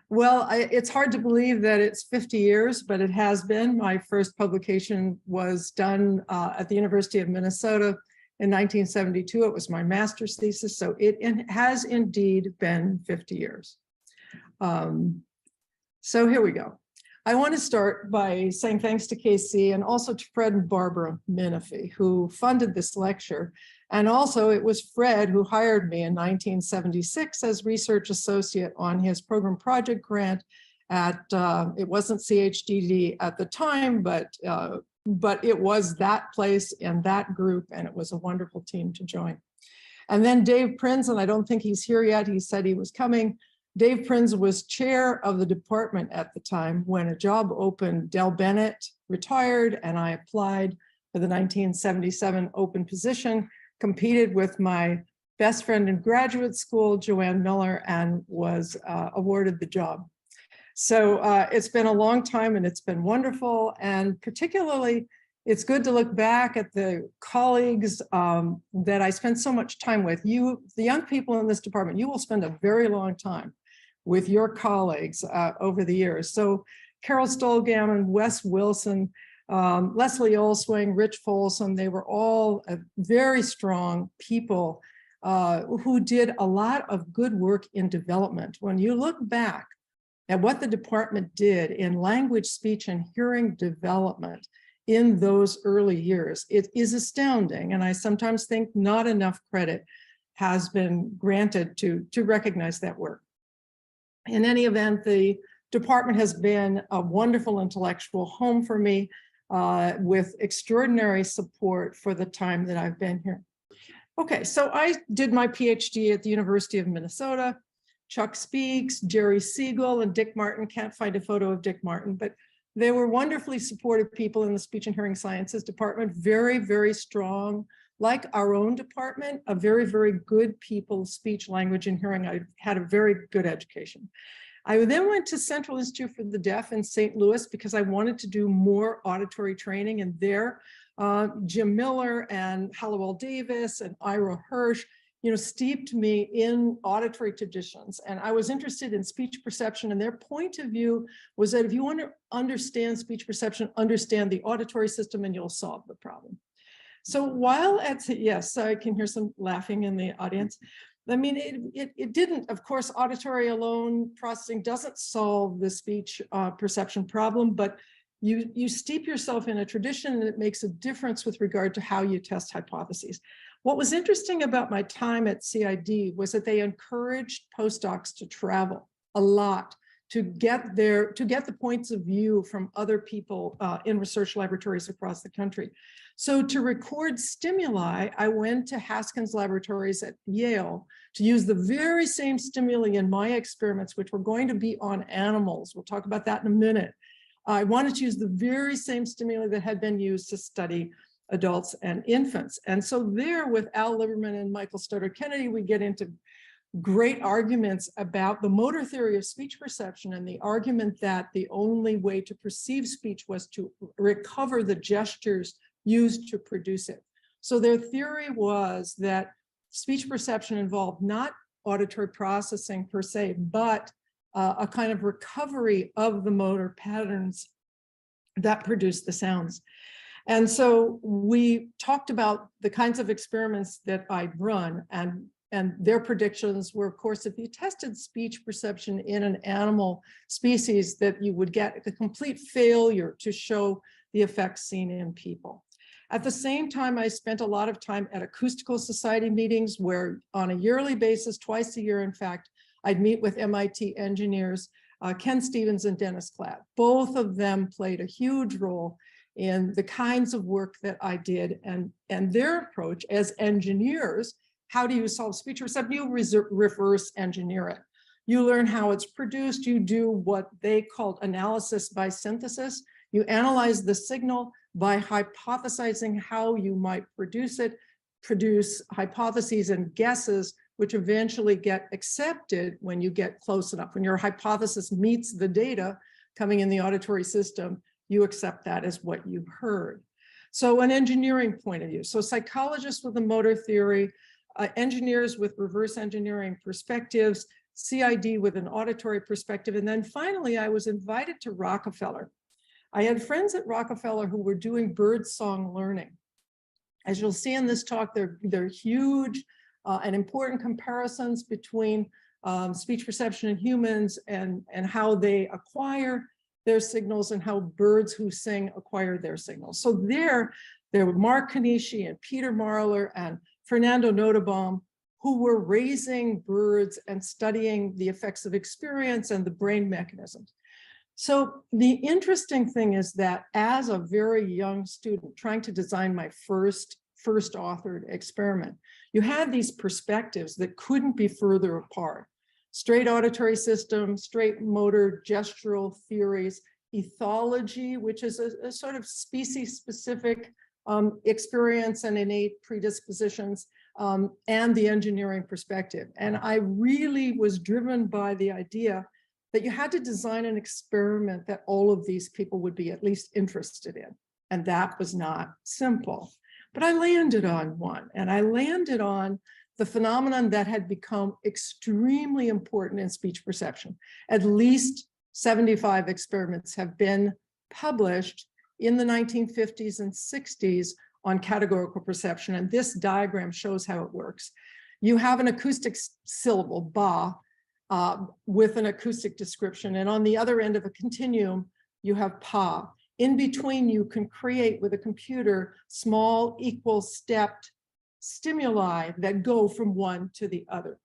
Well, it's hard to believe that it's 50 years, but it has been. My first publication was done at the University of Minnesota in 1972. It was my master's thesis, so it has indeed been 50 years. So here we go. I want to start by saying thanks to Casi and also to Fred and Barbara Minifie, who funded this lecture. And also it was Fred who hired me in 1976 as research associate on his program project grant at, it wasn't CHDD at the time, but it was that place and that group, and it was a wonderful team to join. And then Dave Prinz, and I don't think he's here yet, he said he was coming. Dave Prinz was chair of the department at the time when a job opened. Del Bennett retired, and I applied for the 1977 open position, competed with my best friend in graduate school, Joanne Miller, and was awarded the job. So it's been a long time and it's been wonderful. And particularly, it's good to look back at the colleagues that I spent so much time with. You, the young people in this department, you will spend a very long time with your colleagues over the years. So Carol Stolgammon, Wes Wilson, Leslie Olswing, Rich Folsom, they were all very strong people who did a lot of good work in development. When you look back at what the department did in language, speech, and hearing development in those early years, it is astounding. And I sometimes think not enough credit has been granted to recognize that work. In any event, the department has been a wonderful intellectual home for me with extraordinary support for the time that I've been here. Okay, so I did my PhD at the University of Minnesota. Chuck Speaks, Jerry Siegel, and Dick Martin. Can't find a photo of Dick Martin, but they were wonderfully supportive people in the speech and hearing sciences department, very, very strong. Like our own department, a very, very good people, speech, language, and hearing. I had a very good education. I then went to Central Institute for the Deaf in St. Louis because I wanted to do more auditory training, and there, Jim Miller and Hallowell Davis and Ira Hirsch, steeped me in auditory traditions. And I was interested in speech perception, and their point of view was that if you want to understand speech perception, understand the auditory system and you'll solve the problem. So while at, yes, I can hear some laughing in the audience. I mean, it didn't, of course, auditory alone processing doesn't solve the speech perception problem, but you steep yourself in a tradition and it makes a difference with regard to how you test hypotheses. What was interesting about my time at CID was that they encouraged postdocs to travel a lot to get the points of view from other people in research laboratories across the country. So to record stimuli, I went to Haskins Laboratories at Yale to use the very same stimuli in my experiments, which were going to be on animals. We'll talk about that in a minute. I wanted to use the very same stimuli that had been used to study adults and infants. And so there with Al Liberman and Michael Stoddard-Kennedy, we get into great arguments about the motor theory of speech perception and the argument that the only way to perceive speech was to recover the gestures used to produce it. So their theory was that speech perception involved not auditory processing per se, but a kind of recovery of the motor patterns that produce the sounds. And so we talked about the kinds of experiments that I'd run, and their predictions were, of course, if you tested speech perception in an animal species, that you would get a complete failure to show the effects seen in people. At the same time, I spent a lot of time at acoustical society meetings where on a yearly basis, twice a year, in fact, I'd meet with MIT engineers, Ken Stevens and Dennis Klatt. Both of them played a huge role in the kinds of work that I did, and their approach as engineers. How do you solve speech perception? You reverse engineer it. You learn how it's produced. You do what they called analysis by synthesis. You analyze the signal by hypothesizing how you might produce it, produce hypotheses and guesses, which eventually get accepted when you get close enough. When your hypothesis meets the data coming in the auditory system, you accept that as what you heard. So an engineering point of view. So psychologists with a motor theory, engineers with reverse engineering perspectives, CID with an auditory perspective. And then finally, I was invited to Rockefeller. I had friends at Rockefeller who were doing birdsong learning. As you'll see in this talk, they're huge and important comparisons between speech perception in humans and how they acquire their signals and how birds who sing acquire their signals. So there were Mark Kanishi and Peter Marler and Fernando Notabaum, who were raising birds and studying the effects of experience and the brain mechanisms. So the interesting thing is that as a very young student trying to design my first authored experiment, you had these perspectives that couldn't be further apart. Straight auditory system, straight motor gestural theories, ethology, which is a sort of species-specific experience and innate predispositions, and the engineering perspective. And I really was driven by the idea that you had to design an experiment that all of these people would be at least interested in. And that was not simple. But I landed on one, and I landed on the phenomenon that had become extremely important in speech perception. At least 75 experiments have been published in the 1950s and 60s on categorical perception, and this diagram shows how it works. You have an acoustic syllable, ba, with an acoustic description, and on the other end of a continuum, you have pa. In between, you can create with a computer small equal stepped stimuli that go from one to the other.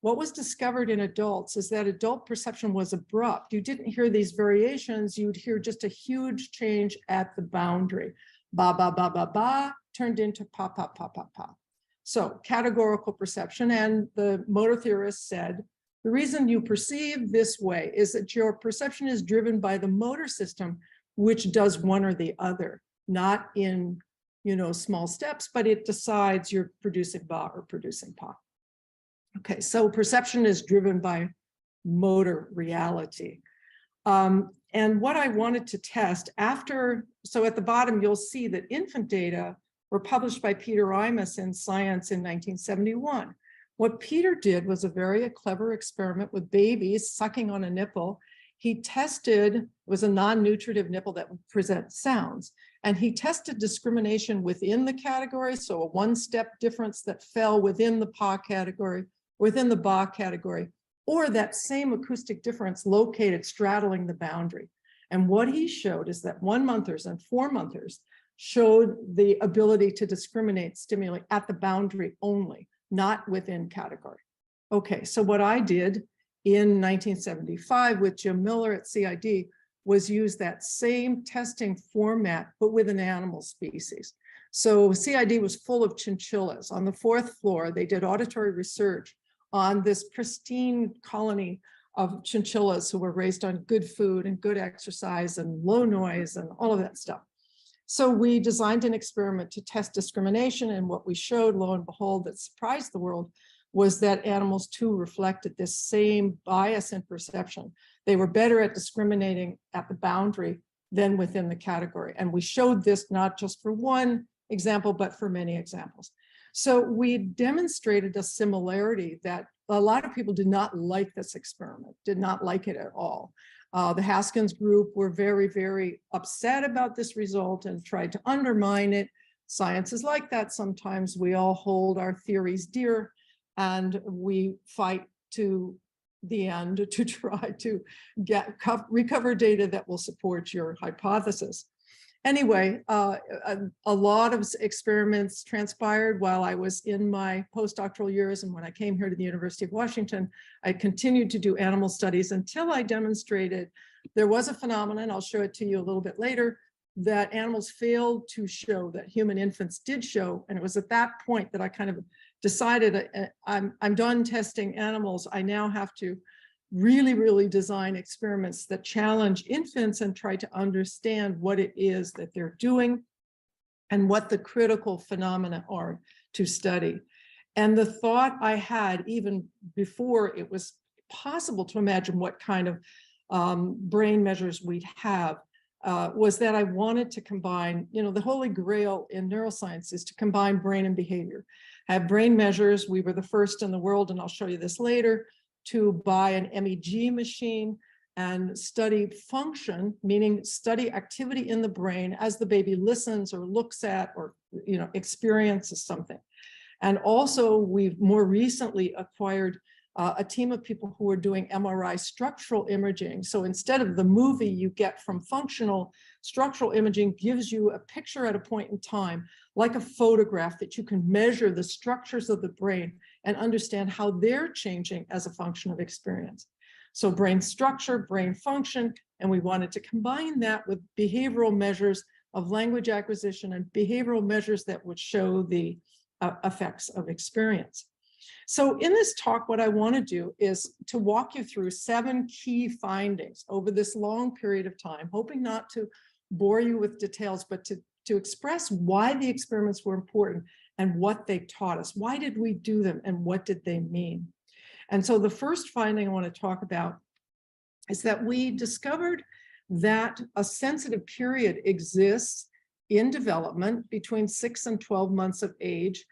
What was discovered in adults is that adult perception was abrupt. You didn't hear these variations, you'd hear just a huge change at the boundary. Ba, ba, ba, ba, ba, turned into pa, pa, pa, pa, pa. So categorical perception, and the motor theorists said, the reason you perceive this way is that your perception is driven by the motor system, which does one or the other, not in small steps, but it decides you're producing ba or producing pa. Okay, so perception is driven by motor reality. And what I wanted to test so at the bottom, you'll see that infant data were published by Peter Imus in Science in 1971. What Peter did was a very clever experiment with babies sucking on a nipple. He tested, it was a non-nutritive nipple that would present sounds, and he tested discrimination within the category, so a one-step difference that fell within the pa category, within the ba category, or that same acoustic difference located straddling the boundary. And what he showed is that 1-monthers and 4-monthers showed the ability to discriminate stimuli at the boundary only, not within category. Okay, so what I did in 1975 with Jim Miller at CID was use that same testing format, but with an animal species. So CID was full of chinchillas. On the 4th floor, they did auditory research on this pristine colony of chinchillas who were raised on good food and good exercise and low noise and all of that stuff. So we designed an experiment to test discrimination, and what we showed, lo and behold, that surprised the world was that animals too reflected this same bias in perception. They were better at discriminating at the boundary than within the category. And we showed this not just for one example, but for many examples. So we demonstrated a similarity that a lot of people did not like this experiment, did not like it at all. The Haskins group were very, very upset about this result and tried to undermine it. Science is like that sometimes. We all hold our theories dear, and we fight to the end to try to recover data that will support your hypothesis. Anyway, a lot of experiments transpired while I was in my postdoctoral years, and when I came here to the University of Washington, I continued to do animal studies until I demonstrated there was a phenomenon, I'll show it to you a little bit later, that animals failed to show that human infants did show. And it was at that point that I kind of decided I'm done testing animals. I now have to really design experiments that challenge infants and try to understand what it is that they're doing and what the critical phenomena are to study. And the thought I had even before it was possible to imagine what kind of brain measures we'd have was that I wanted to combine, the holy grail in neuroscience is to combine brain and behavior. I have brain measures. We were the first in the world, and I'll show you this later, to buy an MEG machine and study function, meaning study activity in the brain as the baby listens or looks at or experiences something. And also, we've more recently acquired a team of people who are doing MRI structural imaging. So instead of the movie you get from functional, structural imaging gives you a picture at a point in time, like a photograph that you can measure the structures of the brain and understand how they're changing as a function of experience. So brain structure, brain function, and we wanted to combine that with behavioral measures of language acquisition and behavioral measures that would show the effects of experience. So in this talk, what I want to do is to walk you through 7 key findings over this long period of time, hoping not to bore you with details, but to express why the experiments were important and what they taught us. Why did we do them and what did they mean? And so the first finding I want to talk about is that we discovered that a sensitive period exists in development between 6 and 12 months of age.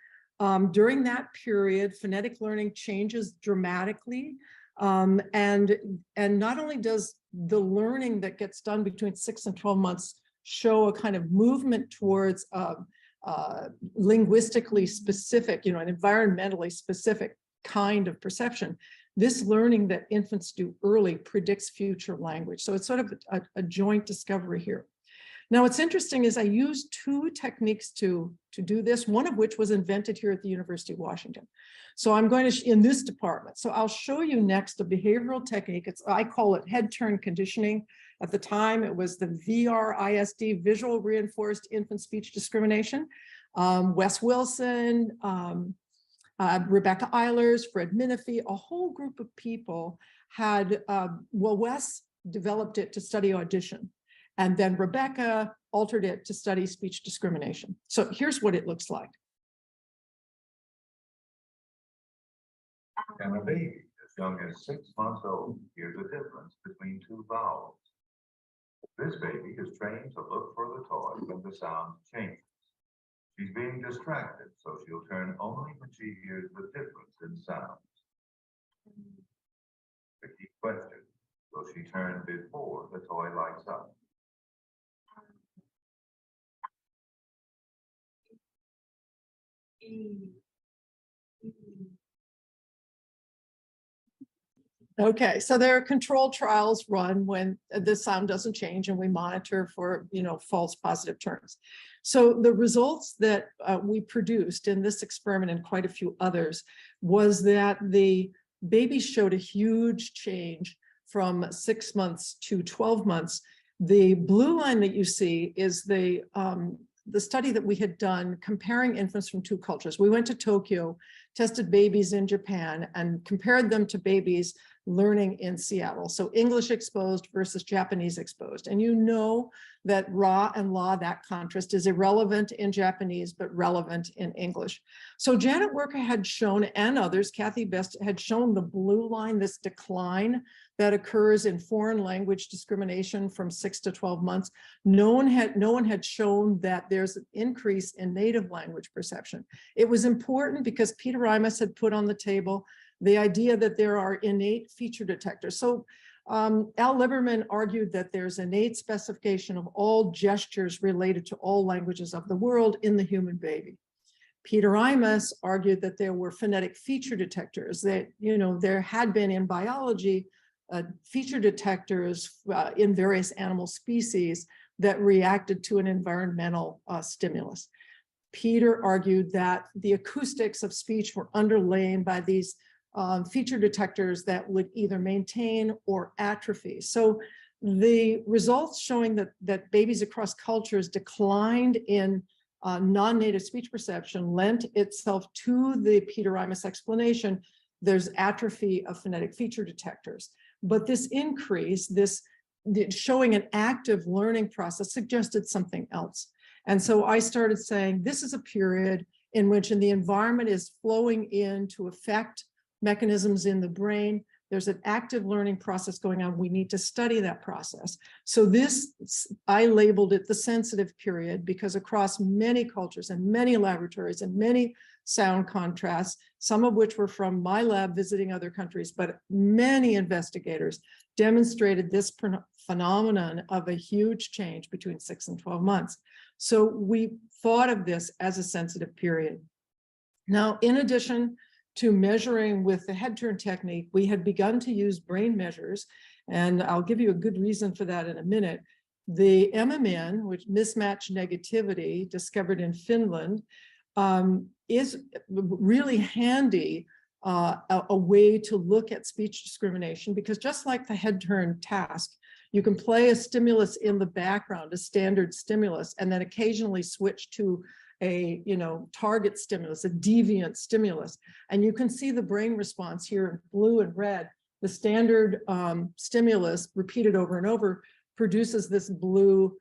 During that period, phonetic learning changes dramatically. And not only does the learning that gets done between 6 and 12 months show a kind of movement towards linguistically specific, an environmentally specific kind of perception, this learning that infants do early predicts future language. So it's sort of a joint discovery here. Now, what's interesting is I used 2 techniques to do this, one of which was invented here at the University of Washington. So I'm going to, in this department, so I'll show you next a behavioral technique. I call it head turn conditioning. At the time, it was the VRISD, Visual Reinforced Infant Speech Discrimination. Wes Wilson, Rebecca Eilers, Fred Minifie, a whole group of people had, Wes developed it to study audition. And then Rebecca altered it to study speech discrimination. So here's what it looks like. Can a baby as young as 6 months old hear the difference between 2 vowels? This baby is trained to look for the toy when the sound changes. She's being distracted, so she'll turn only when she hears the difference in sounds. The key question, will she turn before the toy lights up? Okay, so there are control trials run when the sound doesn't change and we monitor for, false positive turns. So the results that we produced in this experiment and quite a few others was that the babies showed a huge change from 6 months to 12 months. The blue line that you see is the study that we had done comparing infants from 2 cultures. We went to Tokyo, tested babies in Japan, and compared them to babies learning in Seattle. So English exposed versus Japanese exposed. And you know that ra and la, that contrast is irrelevant in Japanese, but relevant in English. So Janet Worker had shown, and others, Kathy Best had shown the blue line, this decline that occurs in foreign language discrimination from 6 to 12 months. No one had shown that there's an increase in native language perception. It was important because Peter Imus had put on the table the idea that there are innate feature detectors. So Al Liberman argued that there's innate specification of all gestures related to all languages of the world in the human baby. Peter Imus argued that there were phonetic feature detectors, that there had been in biology feature detectors in various animal species that reacted to an environmental stimulus. Peter argued that the acoustics of speech were underlain by these feature detectors that would either maintain or atrophy. So the results showing that babies across cultures declined in non-native speech perception lent itself to the Peter Imus explanation. There's atrophy of phonetic feature detectors. But this increase, showing an active learning process suggested something else. And so I started saying, this is a period in which the environment is flowing in to affect mechanisms in the brain. There's an active learning process going on. We need to study that process. So I labeled it the sensitive period because across many cultures and many laboratories and many sound contrasts, some of which were from my lab visiting other countries, but many investigators demonstrated this phenomenon of a huge change between 6 and 12 months. So we thought of this as a sensitive period. Now, in addition to measuring with the head turn technique, we had begun to use brain measures, and I'll give you a good reason for that in a minute. The MMN, which mismatch negativity, discovered in Finland, is really handy, a way to look at speech discrimination, because just like the head turn task, you can play a stimulus in the background, a standard stimulus, and then occasionally switch to a target stimulus, a deviant stimulus. And you can see the brain response here in blue and red. The standard stimulus repeated over and over produces this blue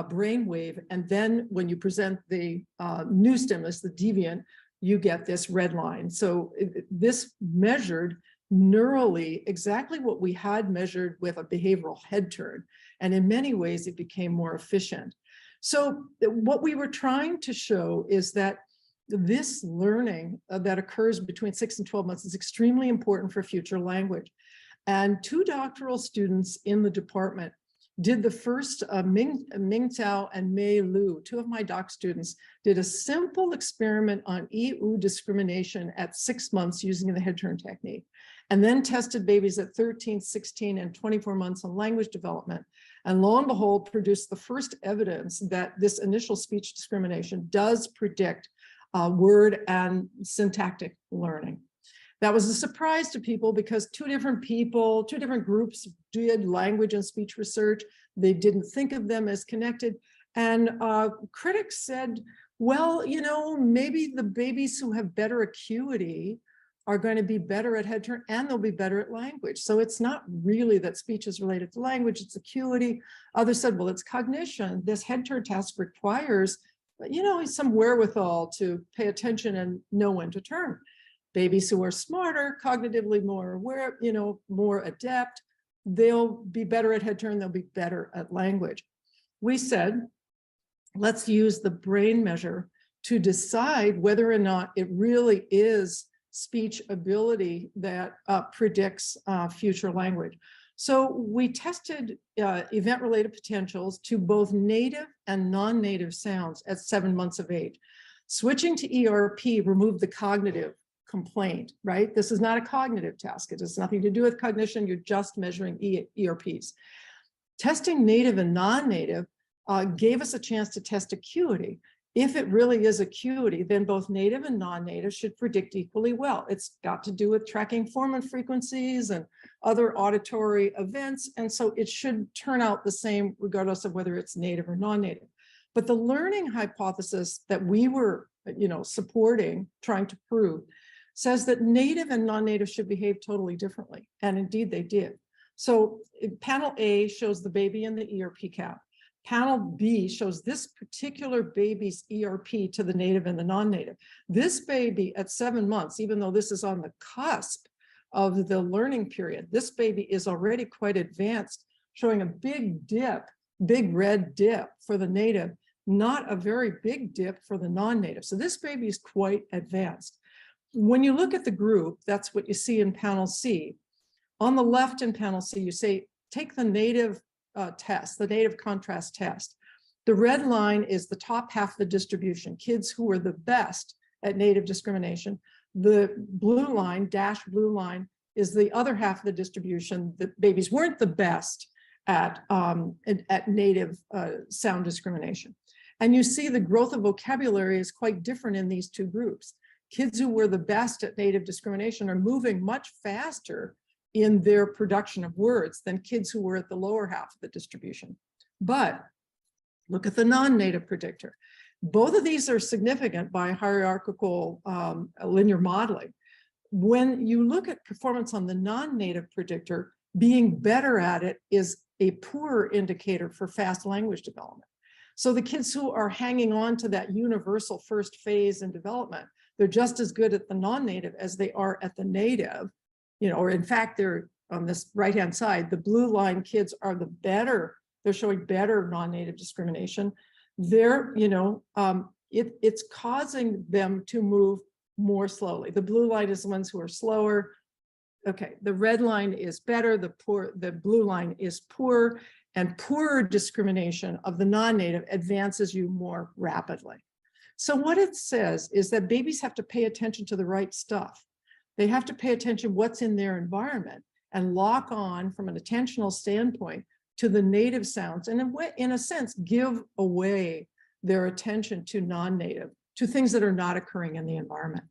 brain wave. And then when you present the new stimulus, the deviant, you get this red line. So this measured neurally exactly what we had measured with a behavioral head turn. And in many ways, it became more efficient. So what we were trying to show is that this learning that occurs between 6 and 12 months is extremely important for future language. And 2 doctoral students in the department did the first, Ming Tao and Mei Lu, 2 of my doc students, did a simple experiment on EU discrimination at 6 months using the head turn technique, and then tested babies at 13, 16, and 24 months on language development. And lo and behold, produced the first evidence that this initial speech discrimination does predict word and syntactic learning. That was a surprise to people because 2 different groups did language and speech research. They didn't think of them as connected. And critics said, well, maybe the babies who have better acuity are going to be better at head turn and they'll be better at language. So it's not really that speech is related to language, it's acuity. Others said, well, it's cognition. This head turn task requires, some wherewithal to pay attention and know when to turn. Babies who are smarter, cognitively more aware, more adept, they'll be better at head turn, they'll be better at language. We said, let's use the brain measure to decide whether or not it really is speech ability that predicts future language. So we tested event-related potentials to both native and non-native sounds at 7 months of age. Switching to ERP removed the cognitive complaint, right? This is not a cognitive task. It has nothing to do with cognition. You're just measuring ERPs. Testing native and non-native gave us a chance to test acuity. If it really is acuity, then both native and non-native should predict equally well. It's got to do with tracking form and frequencies and other auditory events. And so it should turn out the same regardless of whether it's native or non-native. But the learning hypothesis that we were, supporting, trying to prove, says that native and non-native should behave totally differently. And indeed they did. So panel A shows the baby in the ERP cap. Panel B shows this particular baby's ERP to the native and the non-native. This baby at 7 months, even though this is on the cusp of the learning period, this baby is already quite advanced, showing a big dip, big red dip for the native, not a very big dip for the non-native. So this baby is quite advanced. When you look at the group, that's what you see in panel C. On the left in panel C, you say, take the native test, the native contrast test. The red line is the top half of the distribution, kids who were the best at native discrimination. The blue line, dashed blue line, is the other half of the distribution. The babies weren't the best at native sound discrimination. And you see the growth of vocabulary is quite different in these 2 groups. Kids who were the best at native discrimination are moving much faster in their production of words than kids who were at the lower half of the distribution. But look at the non-native predictor. Both of these are significant by hierarchical linear modeling. When you look at performance on the non-native predictor, being better at it is a poorer indicator for fast language development. So the kids who are hanging on to that universal first phase in development, they're just as good at the non-native as they are at the native, or in fact, they're on this right-hand side, the blue line kids are the better, they're showing better non-native discrimination. They're, it's causing them to move more slowly. The blue line is the ones who are slower. Okay, the red line is better, the blue line is poor, and poorer discrimination of the non-native advances you more rapidly. So what it says is that babies have to pay attention to the right stuff. They have to pay attention what's in their environment and lock on from an attentional standpoint to the native sounds, and in a sense, give away their attention to non-native, to things that are not occurring in the environment.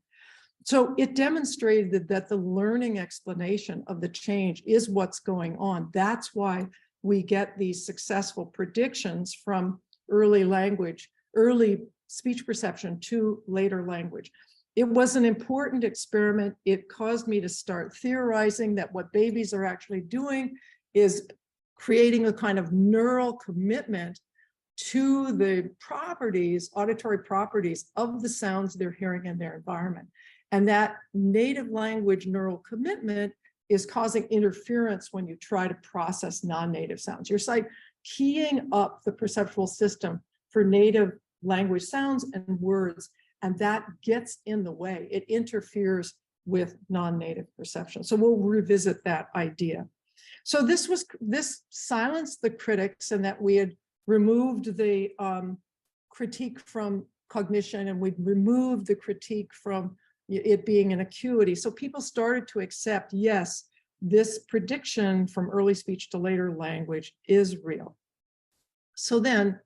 So it demonstrated that the learning explanation of the change is what's going on. That's why we get these successful predictions from early language, early speech perception to later language. It was an important experiment. It caused me to start theorizing that what babies are actually doing is creating a kind of neural commitment to the properties, auditory properties of the sounds they're hearing in their environment. And that native language neural commitment is causing interference when you try to process non-native sounds. You're like keying up the perceptual system for native language sounds and words, and that gets in the way. It interferes with non-native perception. So we'll revisit that idea. So this silenced the critics, and that we had removed the critique from cognition, and we'd removed the critique from it being an acuity. So people started to accept, yes, this prediction from early speech to later language is real. So then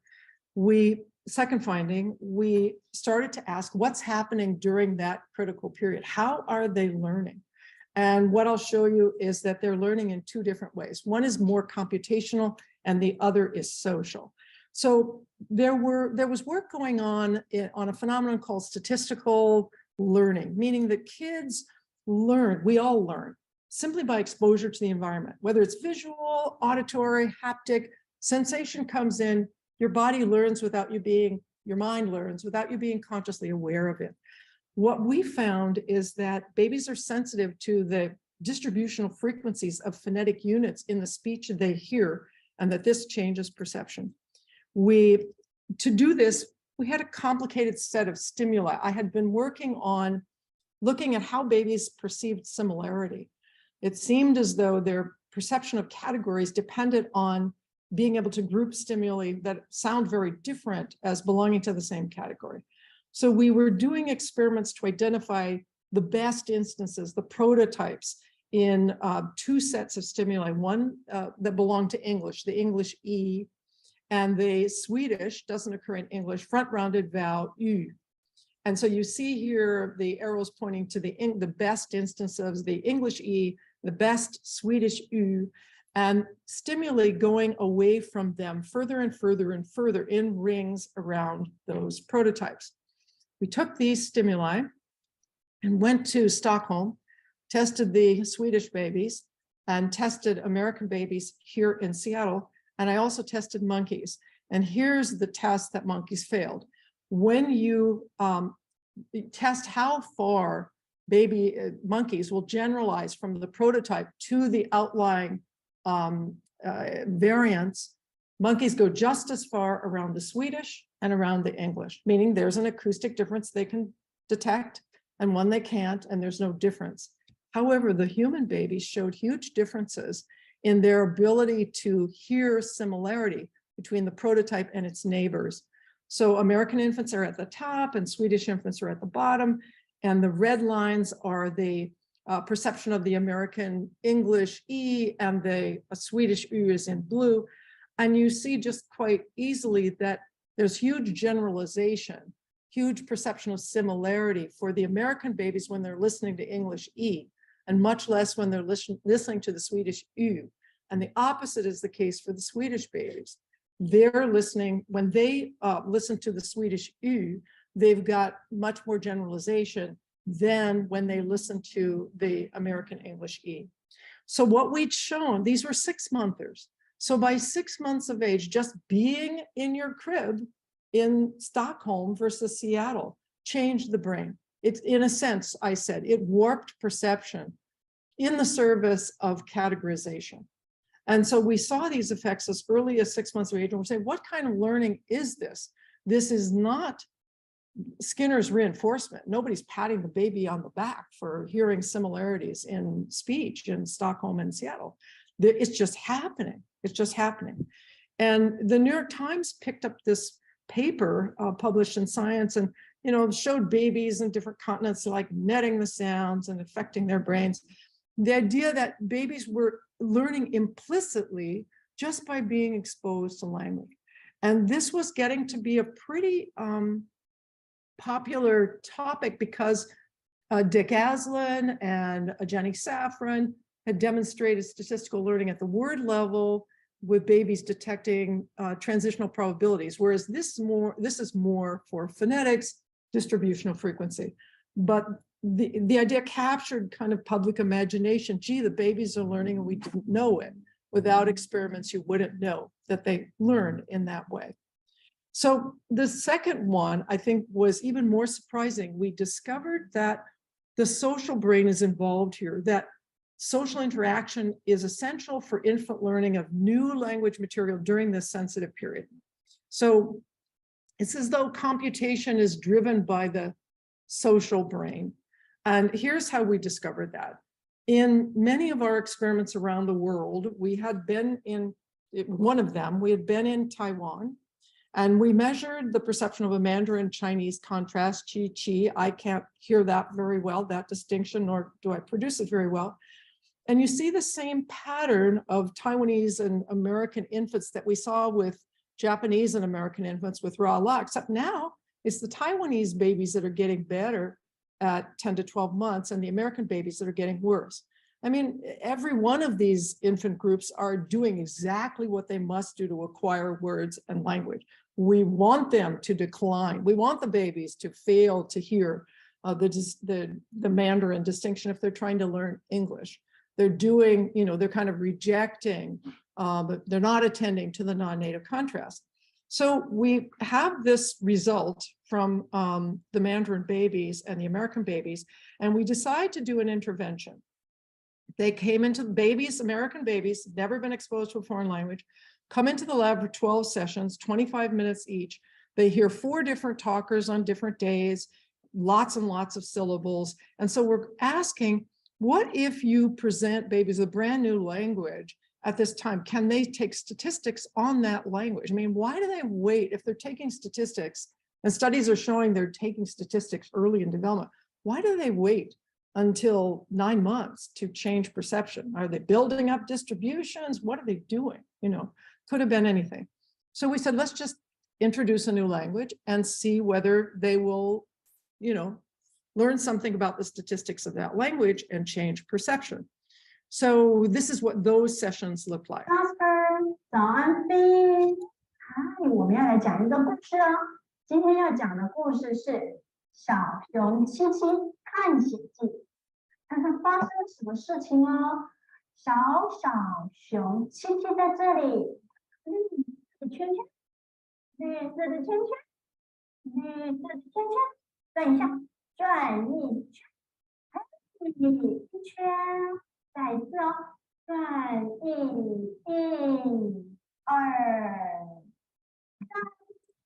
second finding, we started to ask what's happening during that critical period. How are they learning? And what I'll show you is that they're learning in two different ways. One is more computational and the other is social. So there was work going on a phenomenon called statistical learning, meaning that kids learn, we all learn, simply by exposure to the environment, whether it's visual, auditory, haptic, sensation comes in, your body learns without you being, your mind learns without you being consciously aware of it. What we found is that babies are sensitive to the distributional frequencies of phonetic units in the speech they hear, and that this changes perception. To do this, we had a complicated set of stimuli. I had been working on looking at how babies perceived similarity. It seemed as though their perception of categories depended on being able to group stimuli that sound very different as belonging to the same category. So we were doing experiments to identify the best instances, the prototypes in two sets of stimuli, one that belonged to English, the English E, and the Swedish, doesn't occur in English, front-rounded vowel U. And so you see here the arrows pointing to the best instances of the English E, the best Swedish U, and stimuli going away from them further and further and further in rings around those prototypes. We took these stimuli and went to Stockholm, tested the Swedish babies, and tested American babies here in Seattle. And I also tested monkeys. And here's the test that monkeys failed. When you test how far baby monkeys will generalize from the prototype to the outlying variants, monkeys go just as far around the Swedish and around the English, meaning there's an acoustic difference they can detect and one they can't, and there's no difference. However, the human babies showed huge differences in their ability to hear similarity between the prototype and its neighbors. So American infants are at the top and Swedish infants are at the bottom, and the red lines are the perception of the American English E, and the Swedish U is in blue. And you see just quite easily that there's huge generalization, huge perception of similarity for the American babies when they're listening to English E, and much less when they're listening to the Swedish U. And the opposite is the case for the Swedish babies. They're listening, when they listen to the Swedish U, they've got much more generalization than when they listen to the American English E. So what we'd shown, these were 6-monthers. So by 6 months of age, just being in your crib in Stockholm versus Seattle changed the brain. It's, in a sense, I said, it warped perception in the service of categorization. And so we saw these effects as early as 6 months of age, and we're saying, what kind of learning is this? This is not Skinner's reinforcement. Nobody's patting the baby on the back for hearing similarities in speech in Stockholm and Seattle. It's just happening. It's just happening. And the New York Times picked up this paper published in Science and, showed babies in different continents like netting the sounds and affecting their brains. The idea that babies were learning implicitly just by being exposed to language. And this was getting to be a pretty popular topic because Dick Aslan and Jenny Safran had demonstrated statistical learning at the word level with babies detecting transitional probabilities, whereas this is more for phonetics, distributional frequency. But the idea captured kind of public imagination. Gee, the babies are learning and we didn't know it. Without experiments, you wouldn't know that they learned in that way. So the second one, I think, was even more surprising. We discovered that the social brain is involved here, that social interaction is essential for infant learning of new language material during this sensitive period. So it's as though computation is driven by the social brain. And here's how we discovered that. In many of our experiments around the world, we had been in one of them, we had been in Taiwan, and we measured the perception of a Mandarin Chinese contrast, chi, chi. I can't hear that very well, that distinction, nor do I produce it very well. And you see the same pattern of Taiwanese and American infants that we saw with Japanese and American infants with raw la, except now it's the Taiwanese babies that are getting better at 10 to 12 months and the American babies that are getting worse. I mean, every one of these infant groups are doing exactly what they must do to acquire words and language. We want them to decline. We want the babies to fail to hear the Mandarin distinction if they're trying to learn English. They're doing, they're kind of rejecting, but they're not attending to the non-native contrast. So we have this result from the Mandarin babies and the American babies, and we decide to do an intervention. They came into babies, American babies, never been exposed to a foreign language, come into the lab for 12 sessions, 25 minutes each. They hear 4 different talkers on different days, lots and lots of syllables. And so we're asking, what if you present babies a brand new language at this time? Can they take statistics on that language? I mean, why do they wait if they're taking statistics, and studies are showing they're taking statistics early in development? Why do they wait until 9 months to change perception? Are they building up distributions? What are they doing? Could have been anything. So we said, let's just introduce a new language and see whether they will, learn something about the statistics of that language and change perception. So this is what those sessions look like. 早安飞，嗨，我们要来讲一个故事哦。今天要讲的故事是小熊七七探险记，看看发生了什么事情哦。小熊七七在这里，绿色的圈圈，绿色的圈圈，绿色的圈圈，转一下，转一圈，一圈，再一次哦。转1、2、3。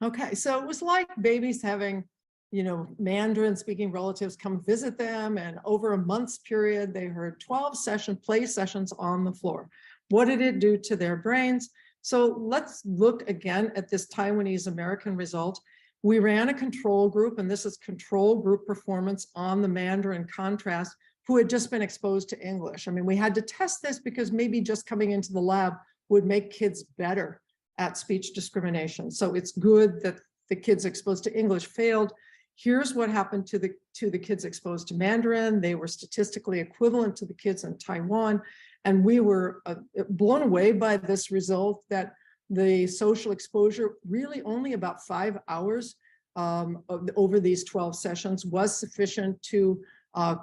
Okay, so it was like babies having, Mandarin speaking relatives come visit them, and over a month's period, they heard 12 play sessions on the floor. What did it do to their brains? So let's look again at this Taiwanese American result. We ran a control group, and this is control group performance on the Mandarin contrast, who had just been exposed to English. I mean, we had to test this because maybe just coming into the lab would make kids better at speech discrimination. So it's good that the kids exposed to English failed. Here's what happened to the kids exposed to Mandarin. They were statistically equivalent to the kids in Taiwan. And we were blown away by this result that the social exposure, really only about 5 hours over these 12 sessions, was sufficient to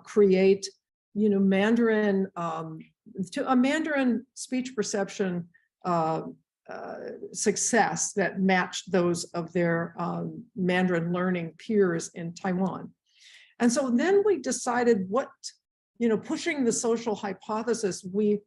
create, Mandarin, to a Mandarin speech perception success that matched those of their Mandarin learning peers in Taiwan. And so then we decided pushing the social hypothesis, we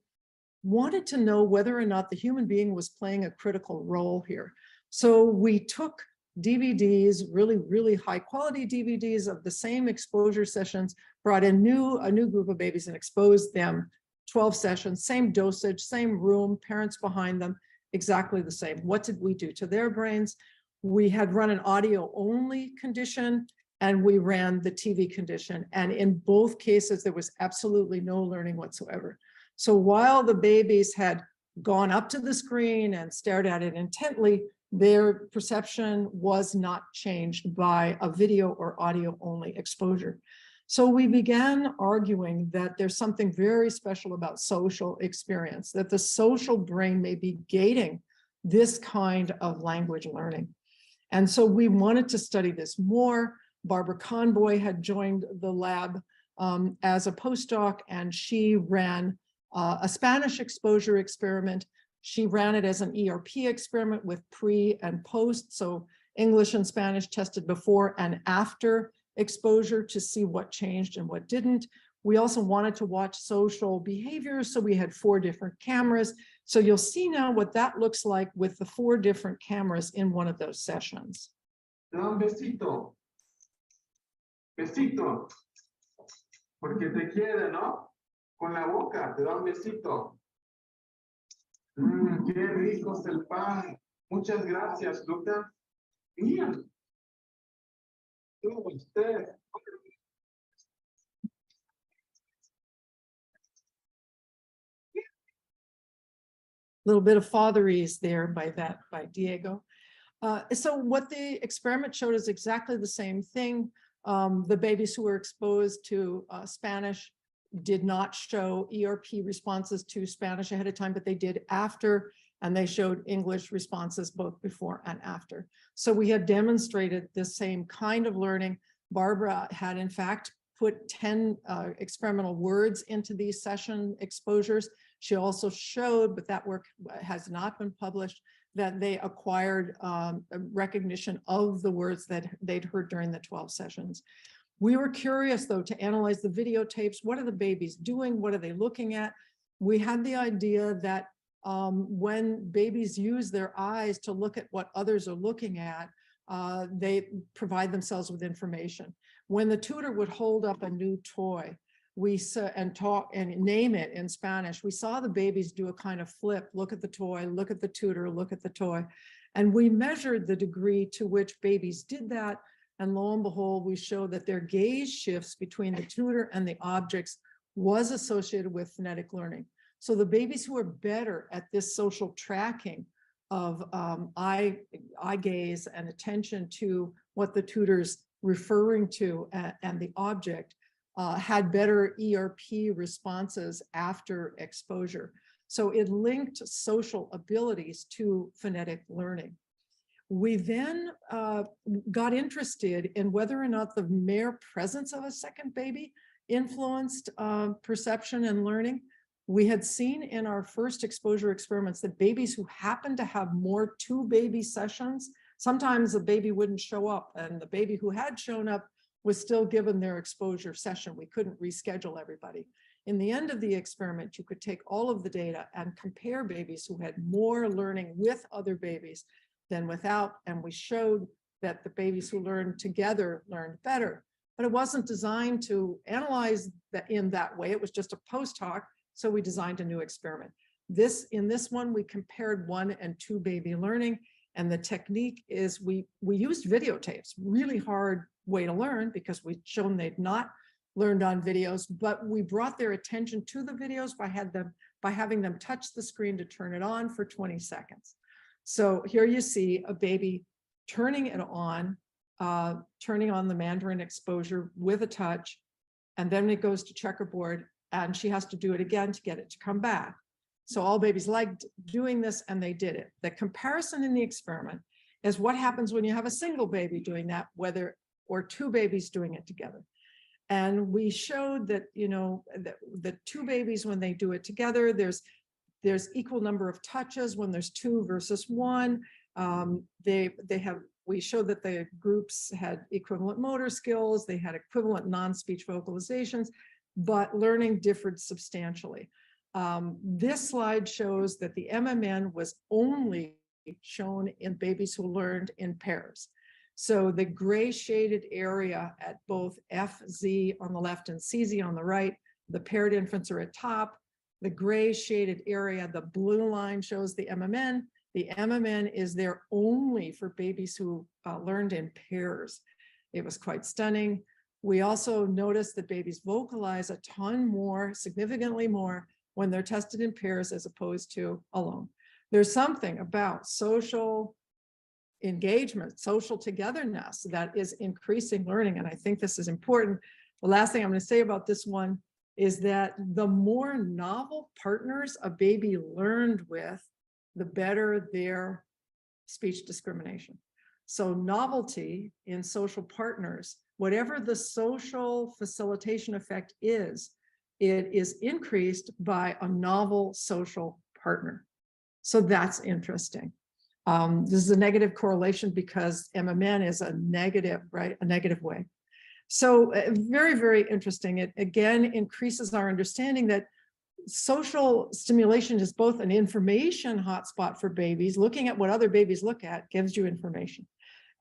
wanted to know whether or not the human being was playing a critical role here. So we took DVDs, really high quality DVDs of the same exposure sessions, brought in a new group of babies and exposed them 12 sessions, same dosage, same room, parents behind them, exactly the same. What did we do to their brains? We had run an audio only condition and we ran the TV condition. And in both cases, there was absolutely no learning whatsoever. So while the babies had gone up to the screen and stared at it intently, their perception was not changed by a video or audio only exposure. So we began arguing that there's something very special about social experience, that the social brain may be gating this kind of language learning. And so we wanted to study this more. Barbara Conboy had joined the lab as a postdoc, and she ran a Spanish exposure experiment. She ran it as an ERP experiment with pre and post. So English and Spanish tested before and after exposure to see what changed and what didn't. We also wanted to watch social behaviors. So we had 4 different cameras. So you'll see now what that looks like with the 4 different cameras in one of those sessions. Te da un besito. Besito. Porque te quiere, ¿no? Con la boca, te da un besito. Qué rico es el pan. Muchas gracias, Lucas. Mira. Usted. Little bit of fatherese there by Diego. So what the experiment showed is exactly the same thing. The babies who were exposed to Spanish did not show ERP responses to Spanish ahead of time, but they did after, and they showed English responses both before and after. So we had demonstrated the same kind of learning. Barbara had in fact put 10 experimental words into these session exposures. She also showed, but that work has not been published, that they acquired recognition of the words that they'd heard during the 12 sessions. We were curious, though, to analyze the videotapes. What are the babies doing? What are they looking at? We had the idea that when babies use their eyes to look at what others are looking at, they provide themselves with information. When the tutor would hold up a new toy, we saw and talk and name it in Spanish, we saw the babies do a kind of flip, look at the toy, look at the tutor, look at the toy. And we measured the degree to which babies did that. And lo and behold, we showed that their gaze shifts between the tutor and the objects was associated with phonetic learning. So the babies who are better at this social tracking of eye gaze and attention to what the tutor's referring to and the object had better ERP responses after exposure. So it linked social abilities to phonetic learning. We then got interested in whether or not the mere presence of a second baby influenced perception and learning. We had seen in our first exposure experiments that babies who happened to have more 2-baby sessions, sometimes the baby wouldn't show up, and the baby who had shown up was still given their exposure session. We couldn't reschedule everybody. In the end of the experiment, you could take all of the data and compare babies who had more learning with other babies than without, and we showed that the babies who learned together learned better. But it wasn't designed to analyze that in that way. It was just a post hoc, so we designed a new experiment. In this one, we compared 1- and 2-baby learning, and the technique is we used videotapes, really hard way to learn because we'd shown they'd not learned on videos, but we brought their attention to the videos by having them touch the screen to turn it on for 20 seconds. So here you see a baby turning it on, turning on the Mandarin exposure with a touch, and then it goes to checkerboard, and she has to do it again to get it to come back. So all babies liked doing this, and they did it. The comparison in the experiment is what happens when you have a single baby doing that, or 2 babies doing it together. And we showed that, the 2 babies, when they do it together, there's equal number of touches when there's 2 versus 1. We showed that the groups had equivalent motor skills, they had equivalent non-speech vocalizations, but learning differed substantially. This slide shows that the MMN was only shown in babies who learned in pairs. So the gray shaded area at both FZ on the left and CZ on the right, the paired infants are at top. The gray shaded area, the blue line shows the MMN. The MMN is there only for babies who learned in pairs. It was quite stunning. We also noticed that babies vocalize a ton more, significantly more, when they're tested in pairs as opposed to alone. There's something about social engagement, social togetherness that is increasing learning. And I think this is important. The last thing I'm going to say about this one is that the more novel partners a baby learned with, the better their speech discrimination. So novelty in social partners, whatever the social facilitation effect is, it is increased by a novel social partner. So that's interesting. This is a negative correlation because MMN is a negative, right? A negative way. So very, very interesting. It again increases our understanding that social stimulation is both an information hotspot for babies. Looking at what other babies look at gives you information.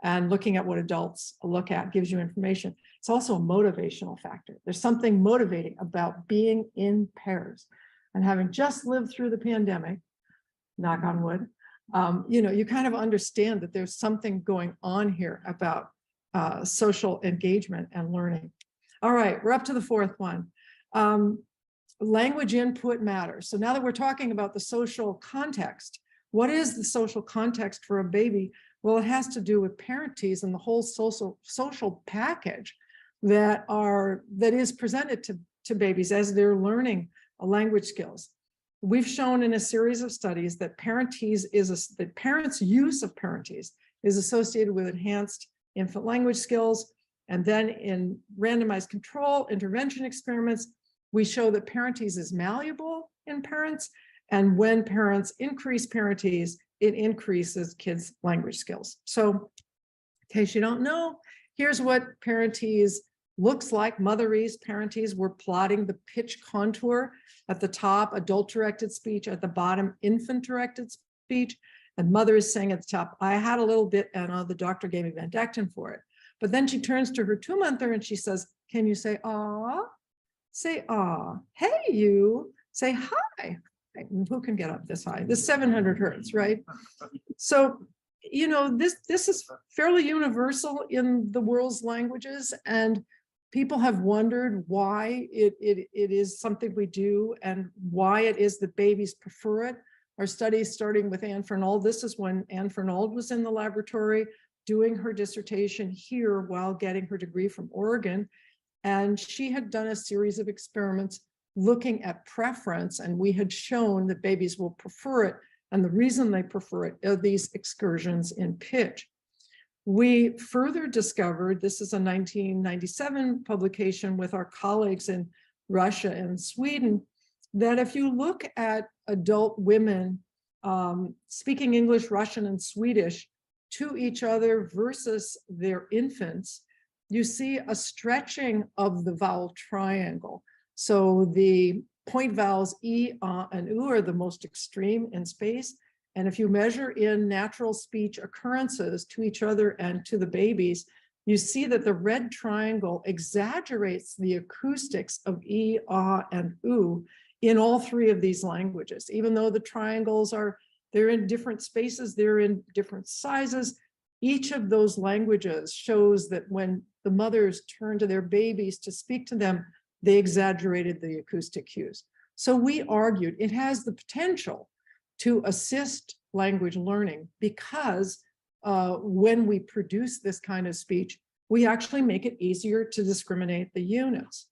And looking at what adults look at gives you information. It's also a motivational factor. There's something motivating about being in pairs. And having just lived through the pandemic, knock on wood, you know, you kind of understand that there's something going on here about social engagement and learning. All right, we're up to the fourth one. Language input matters. So now that we're talking about the social context, what is the social context for a baby? Well, it has to do with parenties and the whole social package that is presented to babies as they're learning language skills. We've shown in a series of studies that the parents' use of parenties is associated with enhanced infant language skills. And then in randomized control intervention experiments, we show that parenties is malleable in parents. And when parents increase parenties, it increases kids' language skills. So in case you don't know, here's what parenties looks like. Motherese parenties, we're plotting the pitch contour at the top, adult-directed speech, at the bottom, infant-directed speech, and mother is saying at the top, I had a little bit and the doctor gave me Vandectin for it. But then she turns to her 2-monther and she says, can you say, ah? Say, ah. Hey, you. Say, hi. Who can get up this high? This 700 hertz, right? So, you know, this is fairly universal in the world's languages, and people have wondered why it is something we do and why it is that babies prefer it. Our studies starting with Anne Fernald, this is when Anne Fernald was in the laboratory doing her dissertation here while getting her degree from Oregon. And she had done a series of experiments looking at preference, and we had shown that babies will prefer it. And the reason they prefer it are these excursions in pitch. We further discovered, this is a 1997 publication with our colleagues in Russia and Sweden, that if you look at adult women speaking English, Russian, and Swedish to each other versus their infants, you see a stretching of the vowel triangle. So the point vowels E, and U are the most extreme in space. And if you measure in natural speech occurrences to each other and to the babies, you see that the red triangle exaggerates the acoustics of E, and U in all three of these languages. Even though the triangles they're in different spaces, they're in different sizes, each of those languages shows that when the mothers turn to their babies to speak to them, they exaggerated the acoustic cues. So we argued it has the potential to assist language learning because when we produce this kind of speech, we actually make it easier to discriminate the units.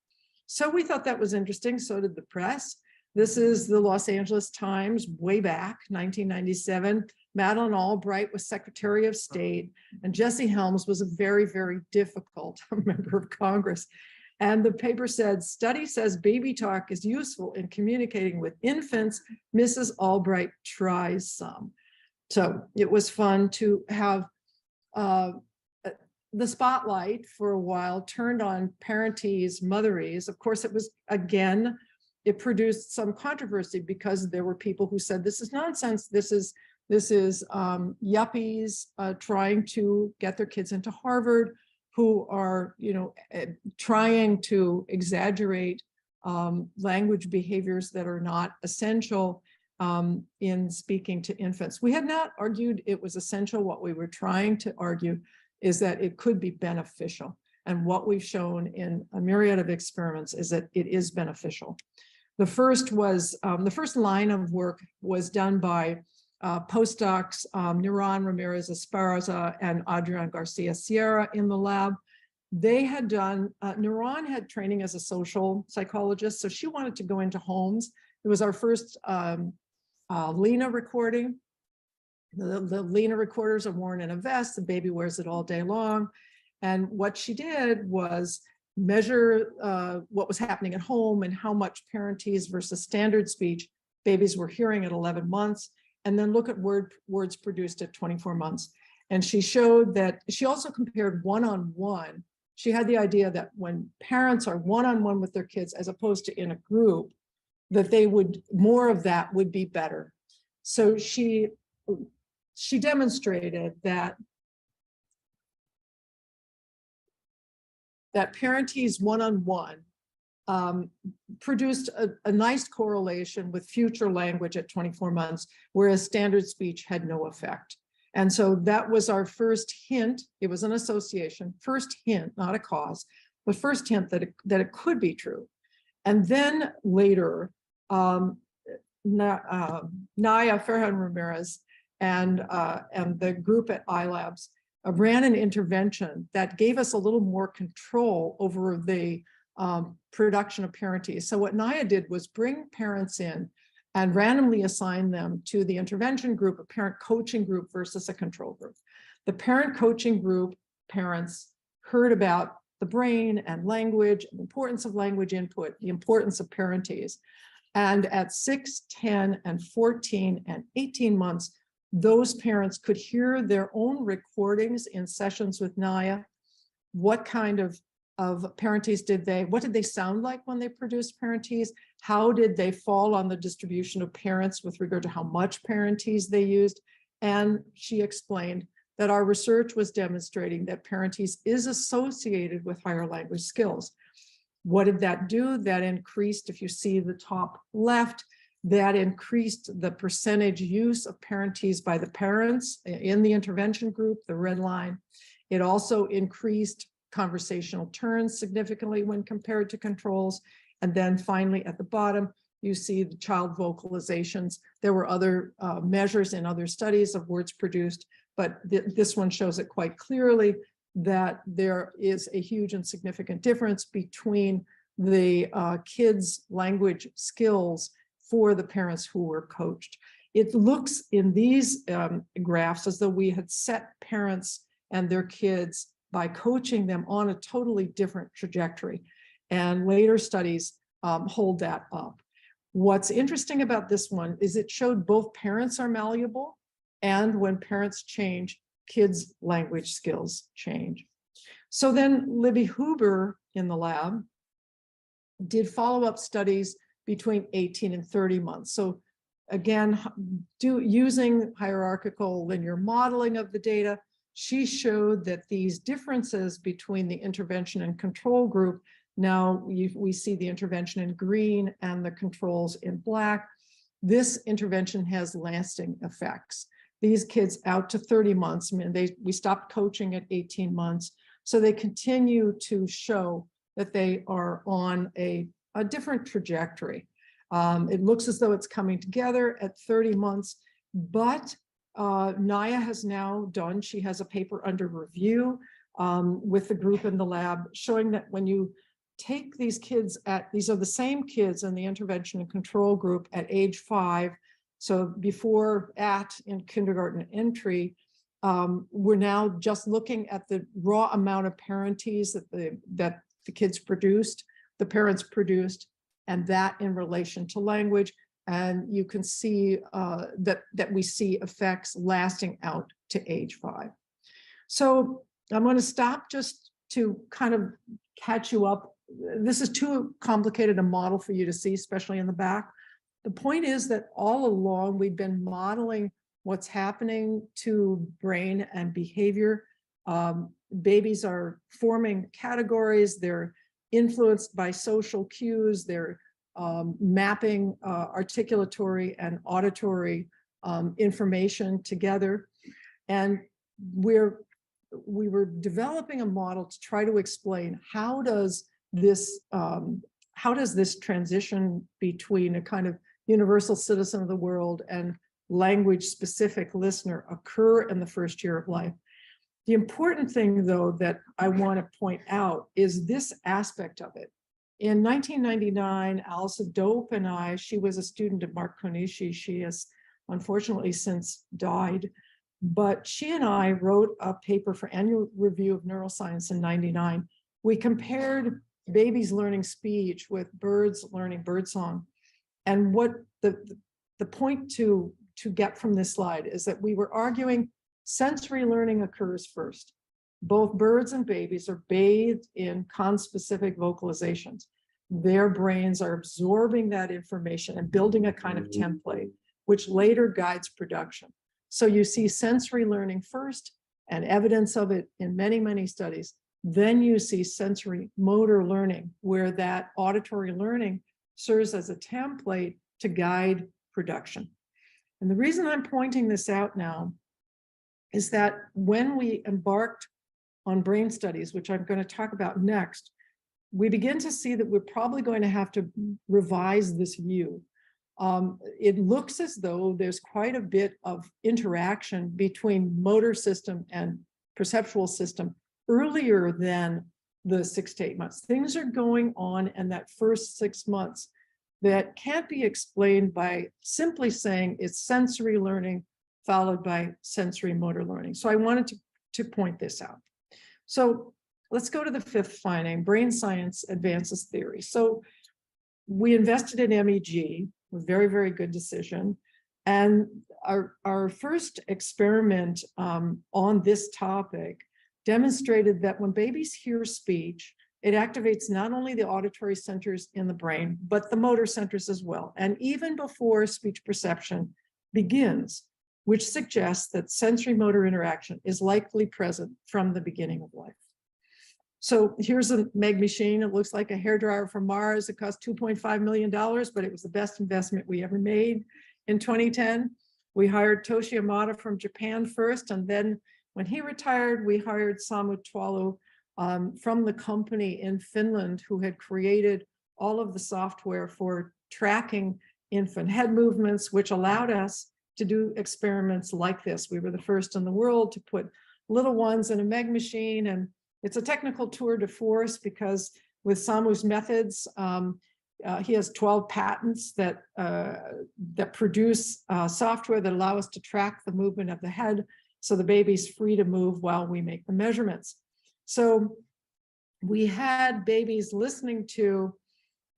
So we thought that was interesting. So did the press. This is the Los Angeles Times way back, 1997. Madeleine Albright was Secretary of State, and Jesse Helms was a very, very difficult member of Congress. And the paper said, study says baby talk is useful in communicating with infants. Mrs. Albright tries some. So it was fun to have the spotlight for a while turned on parenties, motherese. Of course, it was, again, it produced some controversy because there were people who said, this is nonsense. This is This is yuppies trying to get their kids into Harvard, who are, trying to exaggerate language behaviors that are not essential in speaking to infants. We had not argued it was essential. What we were trying to argue is that it could be beneficial. And what we've shown in a myriad of experiments is that it is beneficial. The first line of work was done by postdocs Nuran Ramirez Esparza and Adrian Garcia Sierra in the lab. They had done, Nuran had training as a social psychologist, so she wanted to go into homes. It was our first Lena recording. The Lena recorders are worn in a vest, the baby wears it all day long. And what she did was measure what was happening at home and how much parentese versus standard speech babies were hearing at 11 months, and then look at words produced at 24 months. And she showed that she also compared one-on-one. She had the idea that when parents are one-on-one with their kids, as opposed to in a group, that they would, more of that would be better. So she demonstrated that parentese one-on-one produced a nice correlation with future language at 24 months, whereas standard speech had no effect. And so that was our first hint. It was an association, first hint, not a cause, but first hint that it could be true. And then later, Naya Ferhan Ramirez and the group at iLabs ran an intervention that gave us a little more control over the production of parentese. So what Naya did was bring parents in and randomly assign them to the intervention group, a parent coaching group versus a control group. The parent coaching group parents heard about the brain and language, the importance of language input, the importance of parentese. And at 6, 10, and 14, and 18 months, those parents could hear their own recordings in sessions with Naya. What kind of parentese what did they sound like when they produced parentese? How did they fall on the distribution of parents with regard to how much parentese they used? And she explained that our research was demonstrating that parentese is associated with higher language skills. What did that do? That increased, if you see the top left, that increased the percentage use of parentese by the parents in the intervention group, the red line. It also increased conversational turns significantly when compared to controls. And then finally at the bottom, you see the child vocalizations. There were other measures in other studies of words produced, but this one shows it quite clearly that there is a huge and significant difference between the kids' language skills for the parents who were coached. It looks in these graphs as though we had set parents and their kids by coaching them on a totally different trajectory. And later studies hold that up. What's interesting about this one is it showed both parents are malleable, and when parents change, kids' language skills change. So then Libby Huber in the lab did follow-up studies between 18 and 30 months. So again, using hierarchical linear modeling of the data, she showed that these differences between the intervention and control group, now we see the intervention in green and the controls in black. This intervention has lasting effects. These kids out to 30 months, I mean, we stopped coaching at 18 months, so they continue to show that they are on a different trajectory. It looks as though it's coming together at 30 months, but Naya has now done, she has a paper under review with the group in the lab showing that when you take these kids these are the same kids in the intervention and control group at age 5, so before in kindergarten entry, we're now just looking at the raw amount of parentese that the kids produced, the parents produced, and that in relation to language. And you can see that we see effects lasting out to age 5. So I'm going to stop just to kind of catch you up. This is too complicated a model for you to see, especially in the back. The point is that all along we've been modeling what's happening to brain and behavior. Babies are forming categories. They're influenced by social cues. They're mapping articulatory and auditory information together. And we were developing a model to try to explain how does this transition between a kind of universal citizen of the world and language specific listener occur in the first year of life. The important thing, though, that I want to point out is this aspect of it. In 1999, Alison Dope and I, she was a student of Mark Konishi. She has unfortunately since died, but she and I wrote a paper for Annual Review of Neuroscience in '99. We compared babies learning speech with birds learning birdsong. And what the point to get from this slide is that we were arguing sensory learning occurs first. Both birds and babies are bathed in conspecific vocalizations. Their brains are absorbing that information and building a kind of template, which later guides production. So you see sensory learning first and evidence of it in many, many studies. Then you see sensory motor learning, where that auditory learning serves as a template to guide production. And the reason I'm pointing this out now is that when we embarked on brain studies, which I'm going to talk about next, we begin to see that we're probably going to have to revise this view. It looks as though there's quite a bit of interaction between motor system and perceptual system earlier than the 6 to 8 months. Things are going on in that first 6 months that can't be explained by simply saying it's sensory learning followed by sensory motor learning. So I wanted to point this out. So let's go to the 5th finding, brain science advances theory. So we invested in MEG, a very, very good decision. And our first experiment on this topic demonstrated that when babies hear speech, it activates not only the auditory centers in the brain, but the motor centers as well. And even before speech perception begins, which suggests that sensory motor interaction is likely present from the beginning of life. So here's a Meg machine. It looks like a hairdryer from Mars. It cost $2.5 million, but it was the best investment we ever made. In 2010, we hired Toshi Amada from Japan first, and then when he retired, we hired Samu Tuolu from the company in Finland, who had created all of the software for tracking infant head movements, which allowed us to do experiments like this. We were the first in the world to put little ones in a Meg machine, and it's a technical tour de force because with Samu's methods, he has 12 patents that produce software that allow us to track the movement of the head, so the baby's free to move while we make the measurements. So we had babies listening to,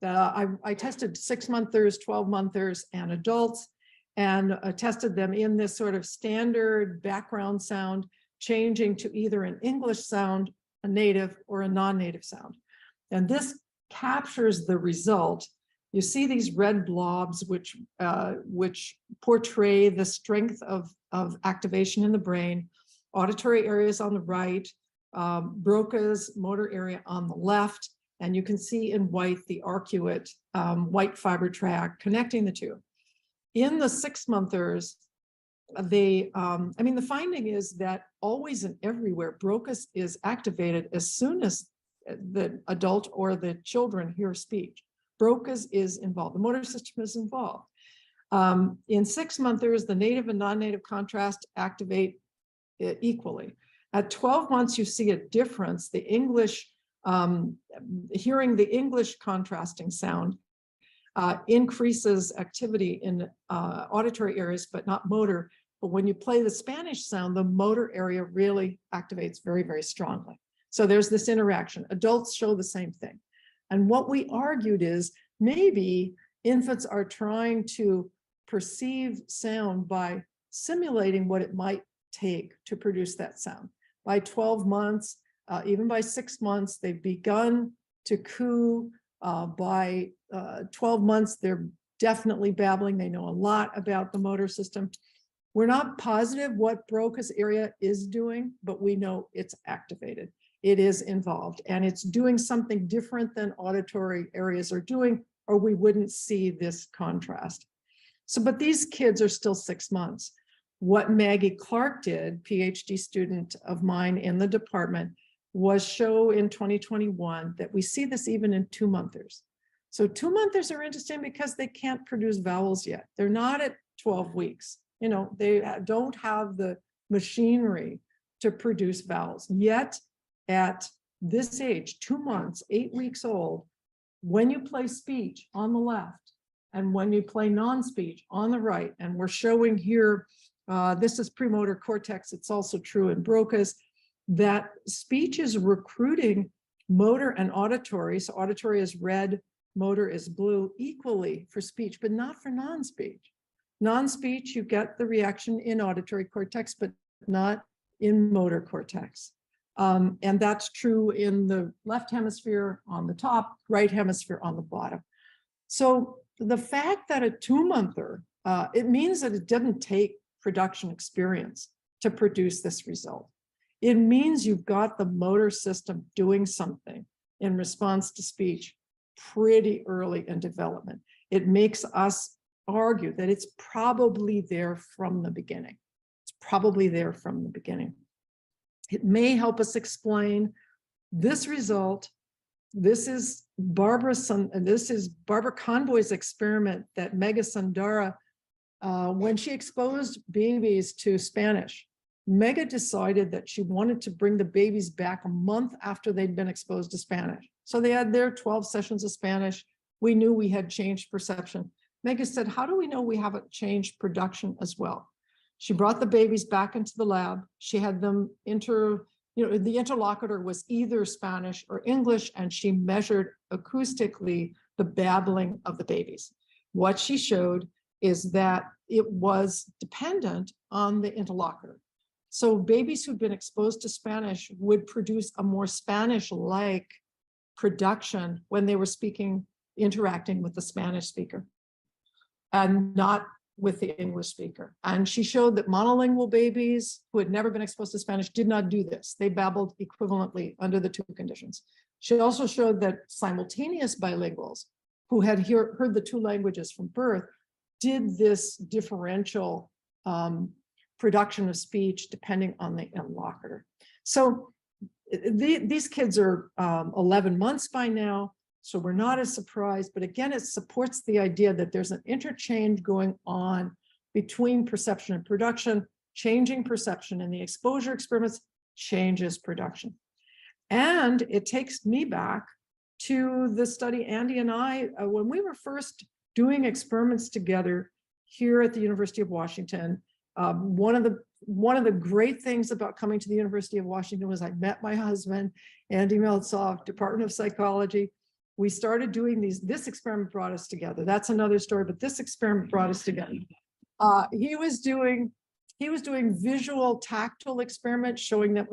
I tested 6-monthers, 12-monthers, and adults, and tested them in this sort of standard background sound, changing to either an English sound, a native, or a non-native sound. And this captures the result. You see these red blobs, which portray the strength of activation in the brain, auditory areas on the right, Broca's motor area on the left, and you can see in white the arcuate white fiber tract connecting the two. In the 6-monthers, the finding is that always and everywhere, Broca's is activated as soon as the adult or the children hear speech. Broca's is involved, the motor system is involved. In 6-monthers, the native and non-native contrast activate equally. At 12 months, you see a difference. The English, hearing the English contrasting sound increases activity in auditory areas, but not motor. But when you play the Spanish sound, the motor area really activates very, very strongly. So there's this interaction. Adults show the same thing. And what we argued is maybe infants are trying to perceive sound by simulating what it might take to produce that sound. By 12 months, even by 6 months, they've begun to coo. By 12 months, they're definitely babbling. They know a lot about the motor system. We're not positive what Broca's area is doing, but we know it's activated. It is involved, and it's doing something different than auditory areas are doing, or we wouldn't see this contrast. So, but these kids are still 6 months. What Maggie Clark did, PhD student of mine in the department, was show in 2021 that we see this even in 2-monthers. So 2-monthers are interesting because they can't produce vowels yet. They're not at 12 weeks. You know, they don't have the machinery to produce vowels. Yet at this age, 2 months, 8 weeks old, when you play speech on the left and when you play non-speech on the right, and we're showing here, this is premotor cortex, it's also true in Broca's, that speech is recruiting motor and auditory. So auditory is red, motor is blue, equally for speech, but not for non-speech. Non-speech, you get the reaction in auditory cortex, but not in motor cortex. And that's true in the left hemisphere on the top, right hemisphere on the bottom. So the fact that a 2-monther, it means that it didn't take production experience to produce this result. It means you've got the motor system doing something in response to speech pretty early in development. It makes us argue that it's probably there from the beginning. It's probably there from the beginning. It may help us explain this result. This is Barbara Conboy's experiment that Megha Sundara, when she exposed babies to Spanish, Megha decided that she wanted to bring the babies back a month after they'd been exposed to Spanish. So they had their 12 sessions of Spanish. We knew we had changed perception. Megha said, how do we know we haven't changed production as well? She brought the babies back into the lab. She had them the interlocutor was either Spanish or English, and she measured acoustically the babbling of the babies. What she showed is that it was dependent on the interlocutor. So babies who'd been exposed to Spanish would produce a more Spanish-like production when they were interacting with the Spanish speaker, and not with the English speaker. And she showed that monolingual babies who had never been exposed to Spanish did not do this. They babbled equivalently under the 2 conditions. She also showed that simultaneous bilinguals who had heard the 2 languages from birth did this differential production of speech depending on the interlocutor. So these kids are 11 months by now. So we're not as surprised, but again, it supports the idea that there's an interchange going on between perception and production. Changing perception in the exposure experiments changes production. And it takes me back to the study Andy and I, when we were first doing experiments together here at the University of Washington. One of the great things about coming to the University of Washington was I met my husband, Andy Meltzoff, Department of Psychology. We started doing this experiment brought us together. That's another story, but this experiment brought us together. He was doing visual tactile experiments showing that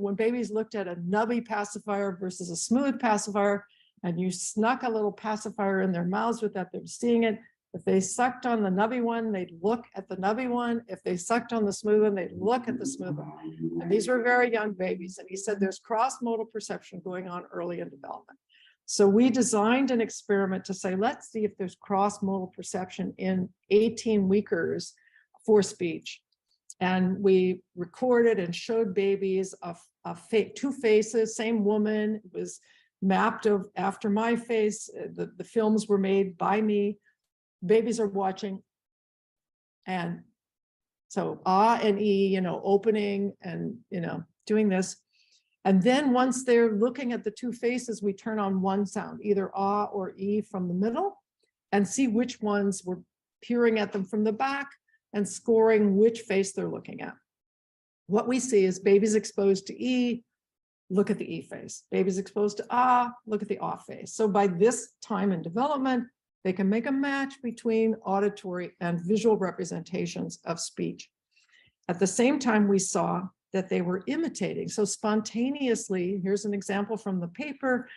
when babies looked at a nubby pacifier versus a smooth pacifier, and you snuck a little pacifier in their mouths with that, they're seeing it. If they sucked on the nubby one, they'd look at the nubby one. If they sucked on the smooth one, they'd look at the smooth one. And these were very young babies. And he said there's cross-modal perception going on early in development. So we designed an experiment to say, let's see if there's cross-modal perception in 18-weekers for speech. And we recorded and showed babies two faces, same woman. It was mapped after my face. The films were made by me. Babies are watching. And so and E, opening and, doing this. And then once they're looking at the 2 faces, we turn on one sound, either ah or E from the middle, and see which ones were peering at them from the back and scoring which face they're looking at. What we see is babies exposed to E, look at the E face. Babies exposed to ah, look at the ah face. So by this time in development, they can make a match between auditory and visual representations of speech. At the same time, we saw that they were imitating. So spontaneously, here's an example from the paper.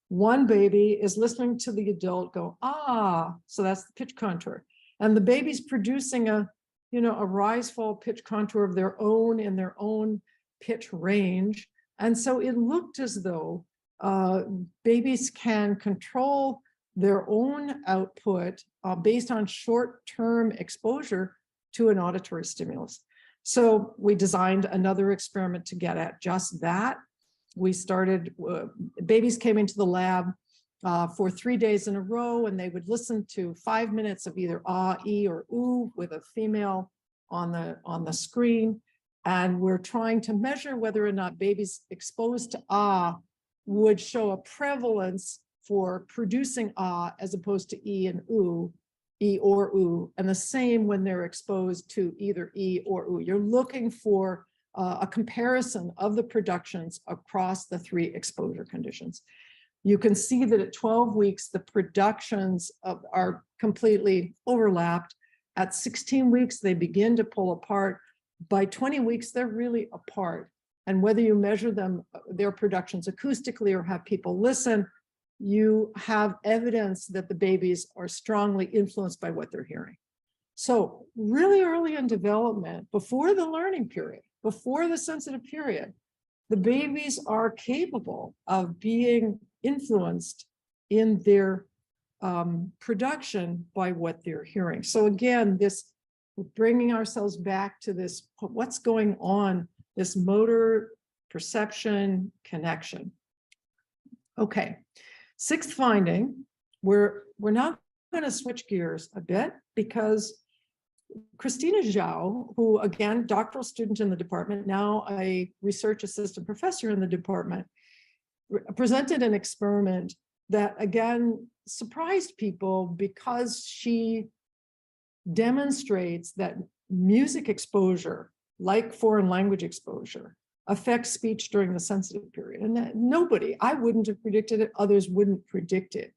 One baby is listening to the adult go, ah, so that's the pitch contour. And the baby's producing a a rise, fall, pitch contour of their own in their own pitch range. And so it looked as though babies can control their own output based on short-term exposure to an auditory stimulus. So we designed another experiment to get at just that. We started, babies came into the lab for 3 days in a row, and they would listen to 5 minutes of either ah, e, or oo with a female on the screen. And we're trying to measure whether or not babies exposed to ah would show a prevalence for producing ah as opposed to e and oo, e or oo, and the same when they're exposed to either e or oo. You're looking for a comparison of the productions across the 3 exposure conditions. You can see that at 12 weeks, the productions are completely overlapped. At 16 weeks, they begin to pull apart. By 20 weeks, they're really apart. And whether you measure them, their productions acoustically or have people listen, you have evidence that the babies are strongly influenced by what they're hearing. So really early in development, before the learning period, before the sensitive period, the babies are capable of being influenced in their production by what they're hearing. So again, this bringing ourselves back to this, what's going on, this motor perception connection. Okay, 6th finding, we're now going to switch gears a bit because Christina Zhao, who again, doctoral student in the department, now a research assistant professor in the department, presented an experiment that again surprised people because she demonstrates that music exposure, like foreign language exposure, affects speech during the sensitive period. And that nobody, I wouldn't have predicted it, others wouldn't predict it.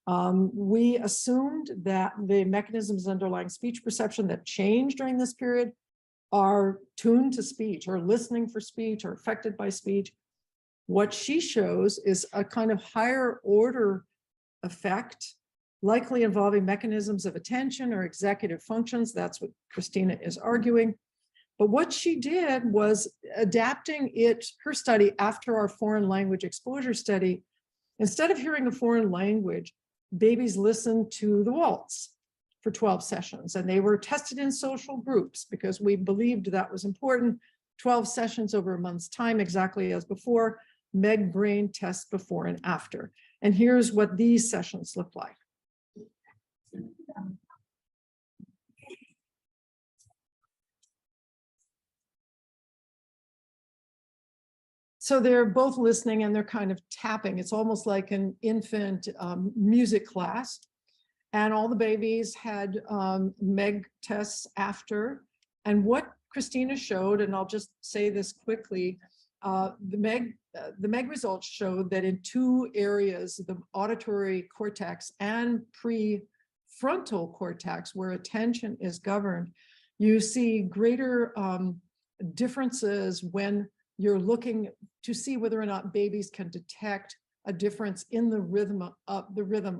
We assumed that the mechanisms underlying speech perception that change during this period are tuned to speech or listening for speech or affected by speech. What she shows is a kind of higher order effect, likely involving mechanisms of attention or executive functions. That's what Christina is arguing. But what she did was adapting her study after our foreign language exposure study. Instead of hearing a foreign language, babies listened to the waltz for 12 sessions, and they were tested in social groups because we believed that was important. 12 sessions over a month's time, exactly as before. Meg brain tests before and after. And here's what these sessions look like. So they're both listening and they're kind of tapping. It's almost like an infant music class. And all the babies had Meg tests after. And what Christina showed, and I'll just say this quickly, the Meg results showed that in 2 areas, the auditory cortex and prefrontal cortex, where attention is governed, you see greater differences when you're looking to see whether or not babies can detect a difference in the rhythm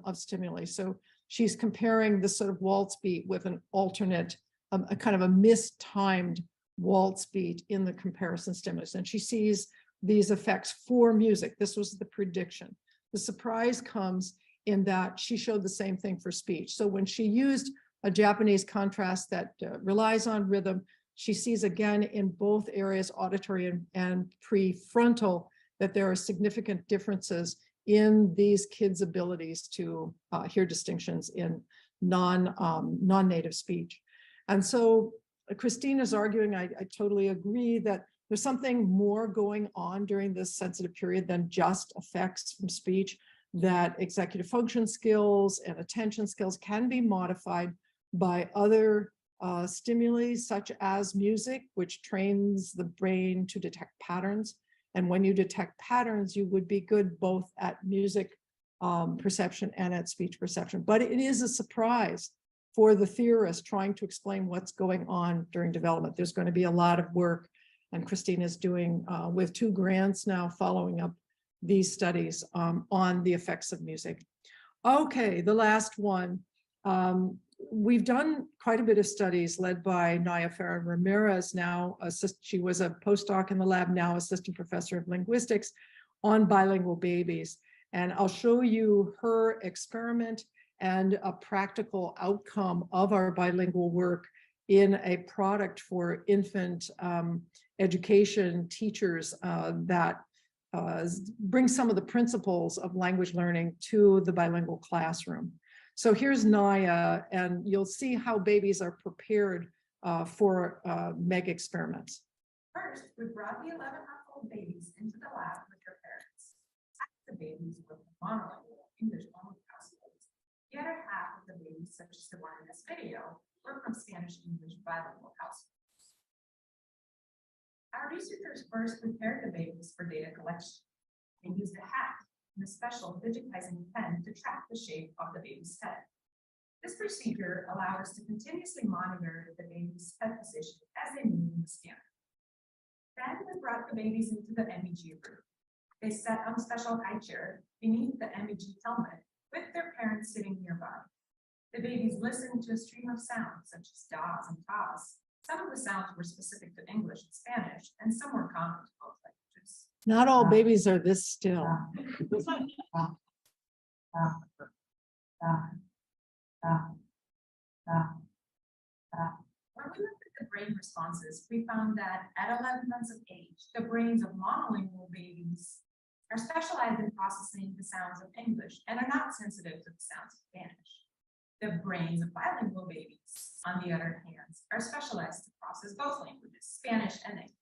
of stimuli. So she's comparing this sort of waltz beat with an alternate, a kind of a mistimed waltz beat in the comparison stimulus. And she sees these effects for music. This was the prediction. The surprise comes in that she showed the same thing for speech. So when she used a Japanese contrast that relies on rhythm, she sees again in both areas, auditory and prefrontal, that there are significant differences in these kids' abilities to hear distinctions in non-native speech. And so Christina's arguing, I totally agree, that there's something more going on during this sensitive period than just effects from speech, that executive function skills and attention skills can be modified by other stimuli, such as music, which trains the brain to detect patterns. And when you detect patterns, you would be good both at music perception and at speech perception. But it is a surprise for the theorist trying to explain what's going on during development. There's going to be a lot of work, and Christina is doing with 2 grants now following up these studies on the effects of music. Okay, the last one. we've done quite a bit of studies led by Naya Ferrer Ramirez, now she was a postdoc in the lab, now assistant professor of linguistics, on bilingual babies. And I'll show you her experiment and a practical outcome of our bilingual work in a product for infant education teachers that bring some of the principles of language learning to the bilingual classroom. So here's Naya, and you'll see how babies are prepared for MEG experiments. First, we brought the 11-month-old babies into the lab with their parents. Half the babies were monolingual English-only households. The other half of the babies, such as the one in this video, were from Spanish-English bilingual households. Our researchers first prepared the babies for data collection. They used a hat and a special digitizing pen to track the shape of the baby's head. This procedure allowed us to continuously monitor the baby's head position as they moved in the scanner. Then we brought the babies into the MEG room. They sat on a special high chair beneath the MEG helmet with their parents sitting nearby. The babies listened to a stream of sounds such as das and tas. Some of the sounds were specific to English and Spanish, and some were common to both languages. Not all babies are this still. When we looked at the brain responses, we found that at 11 months of age, the brains of monolingual babies are specialized in processing the sounds of English and are not sensitive to the sounds of Spanish. The brains of bilingual babies, on the other hand, are specialized to process both languages, Spanish and English.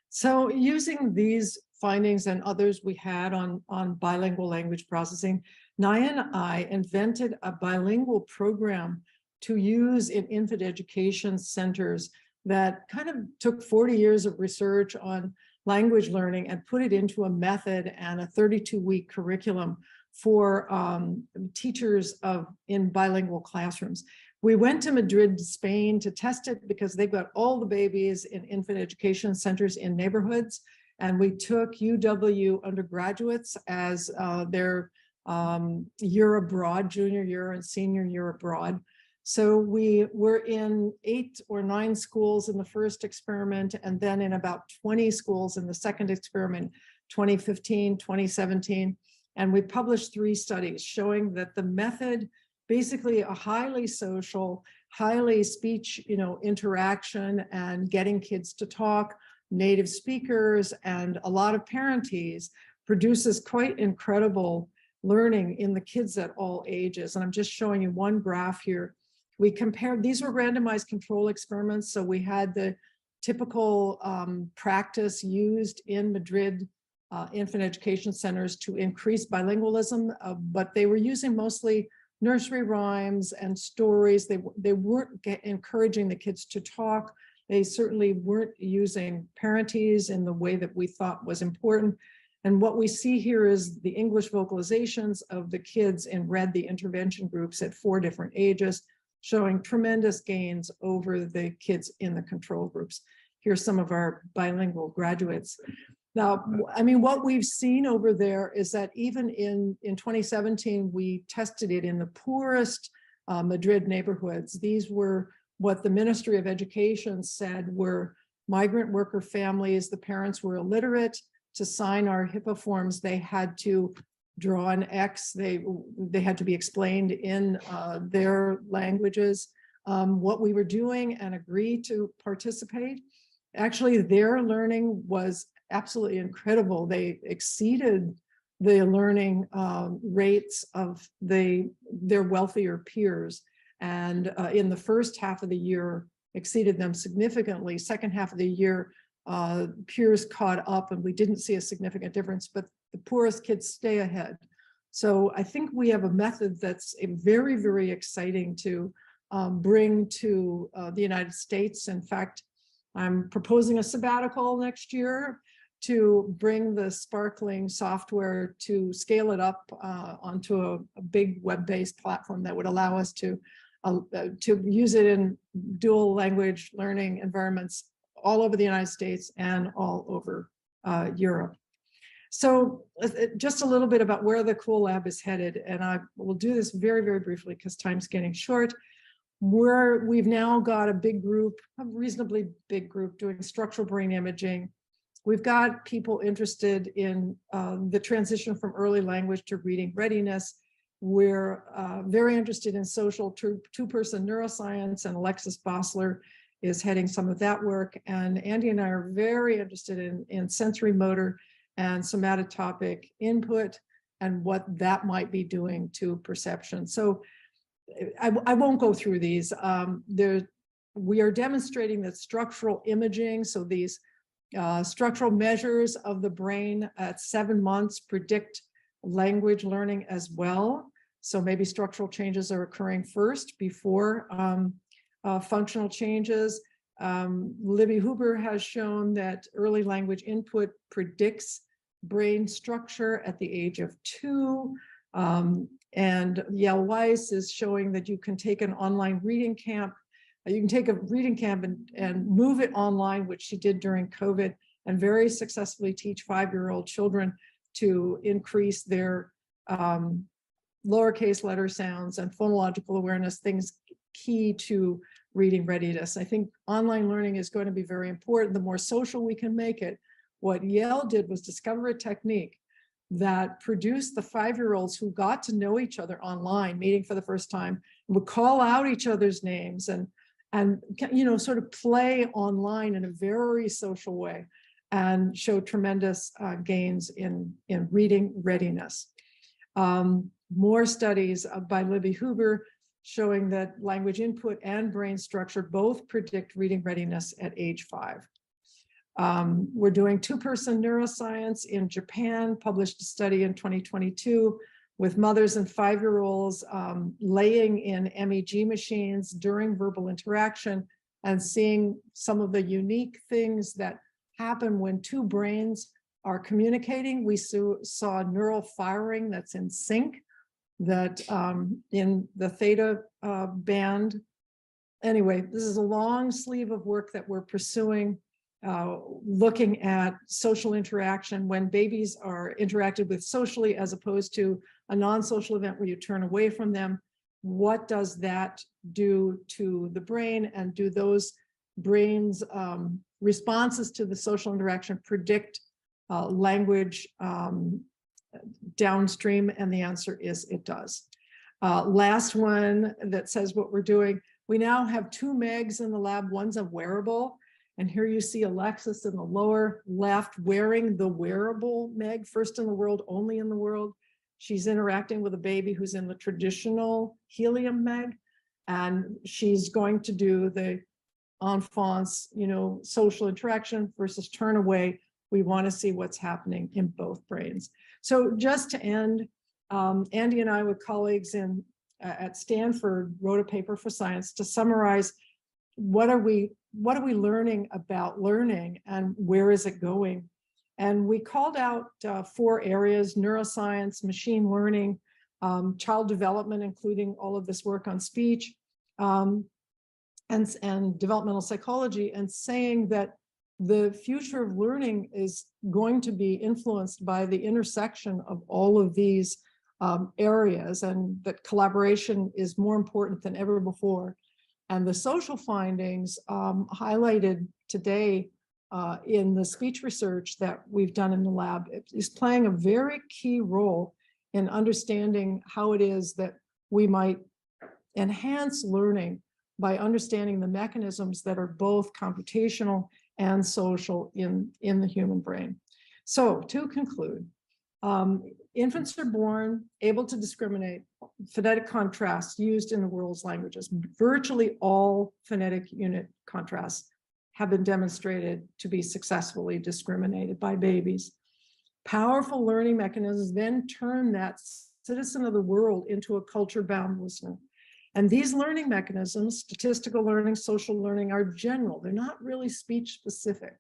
So using these findings and others we had on bilingual language processing, Naya and I invented a bilingual program to use in infant education centers that kind of took 40 years of research on language learning and put it into a method and a 32-week curriculum for teachers in bilingual classrooms. We went to Madrid, Spain to test it because they've got all the babies in infant education centers in neighborhoods. And we took UW undergraduates as their year abroad, junior year and senior year abroad. So we were in 8 or 9 schools in the first experiment, and then in about 20 schools in the second experiment, 2015, 2017. And we published 3 studies showing that the method, basically a highly social, highly speech, interaction and getting kids to talk, native speakers, and a lot of parentees, produces quite incredible learning in the kids at all ages. And I'm just showing you one graph here. We compared, these were randomized control experiments. So we had the typical practice used in Madrid infant education centers to increase bilingualism, but they were using mostly nursery rhymes and stories. They weren't encouraging the kids to talk. They certainly weren't using parentees in the way that we thought was important. And what we see here is the English vocalizations of the kids in red, the intervention groups at 4 different ages, showing tremendous gains over the kids in the control groups. Here's some of our bilingual graduates. Now, I mean, what we've seen over there is that even in 2017, we tested it in the poorest Madrid neighborhoods. These were what the Ministry of Education said were migrant worker families. The parents were illiterate. To sign our HIPAA forms, they had to draw an X. They had to be explained in their languages what we were doing and agree to participate. Actually, their learning was absolutely incredible. They exceeded the learning rates of their wealthier peers. And in the first half of the year, exceeded them significantly. Second half of the year, peers caught up and we didn't see a significant difference, but the poorest kids stay ahead. So I think we have a method that's very, very exciting to bring to the United States. In fact, I'm proposing a sabbatical next year to bring the sparkling software to scale it up onto a big web-based platform that would allow us to use it in dual language learning environments all over the United States and all over Europe. So just a little bit about where the Kuhl Lab is headed, and I will do this very, very briefly because time's getting short. we've now got a big group, a reasonably big group, doing structural brain imaging. We've got people interested in the transition from early language to reading readiness. We're very interested in social two-person neuroscience, and Alexis Bossler is heading some of that work. And Andy and I are very interested in sensory motor and somatotopic input and what that might be doing to perception. So I won't go through these. We are demonstrating that structural imaging, so these structural measures of the brain at 7 months predict language learning as well. So maybe structural changes are occurring first before functional changes. Libby Huber has shown that early language input predicts brain structure at the age of 2. And Yale Weiss is showing that you can take an online reading camp. You can take a reading camp and move it online, which she did during COVID, and very successfully teach 5-year-old children to increase their lowercase letter sounds and phonological awareness, things key to reading readiness. I think online learning is going to be very important. The more social we can make it. What Yale did was discover a technique that produced the 5-year-olds who got to know each other online, meeting for the first time, would call out each other's names and sort of play online in a very social way, and show tremendous gains in reading readiness. More studies by Libby Huber showing that language input and brain structure both predict reading readiness at age 5. We're doing two-person neuroscience in Japan, published a study in 2022 with mothers and 5-year-olds laying in MEG machines during verbal interaction and seeing some of the unique things that happen when two brains are communicating. We saw neural firing that's in sync, that in the theta band. Anyway, this is a long sleeve of work that we're pursuing, looking at social interaction when babies are interacted with socially as opposed to a non-social event where you turn away from them. What does that do to the brain, and do those brains' responses to the social interaction predict language downstream? And the answer is it does. Last one that says what we're doing. We now have 2 megs in the lab. One's a wearable. And here you see Alexis in the lower left wearing the wearable meg, first in the world, only in the world. She's interacting with a baby who's in the traditional helium meg, and she's going to do the enfants, social interaction versus turn away. We want to see what's happening in both brains. So just to end, Andy and I with colleagues at Stanford wrote a paper for Science to summarize what are we learning about learning and where is it going. And we called out 4 areas: neuroscience, machine learning, child development, including all of this work on speech, and developmental psychology, and saying that the future of learning is going to be influenced by the intersection of all of these areas, and that collaboration is more important than ever before. And the social findings highlighted today in the speech research that we've done in the lab is playing a very key role in understanding how it is that we might enhance learning by understanding the mechanisms that are both computational and social in the human brain. So to conclude, infants are born able to discriminate phonetic contrasts used in the world's languages. Virtually all phonetic unit contrasts have been demonstrated to be successfully discriminated by babies. Powerful learning mechanisms then turn that citizen of the world into a culture-bound listener. And these learning mechanisms, statistical learning, social learning, are general. They're not really speech specific.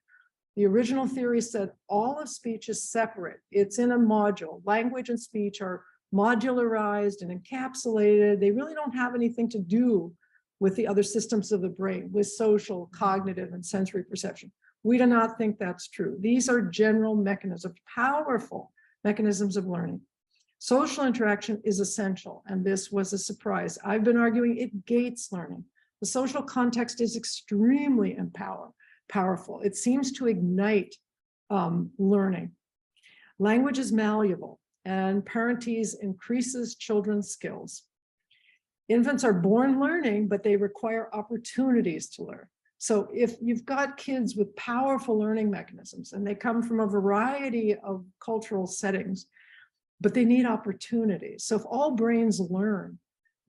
The original theory said all of speech is separate. It's in a module. Language and speech are modularized and encapsulated. They really don't have anything to do with the other systems of the brain, with social, cognitive, and sensory perception. We do not think that's true. These are general mechanisms, powerful mechanisms of learning. Social interaction is essential, and this was a surprise. I've been arguing it gates learning. The social context is extremely powerful. It seems to ignite learning. Language is malleable, and parentese increases children's skills. Infants are born learning, but they require opportunities to learn. So if you've got kids with powerful learning mechanisms and they come from a variety of cultural settings, but they need opportunities. So if all brains learn,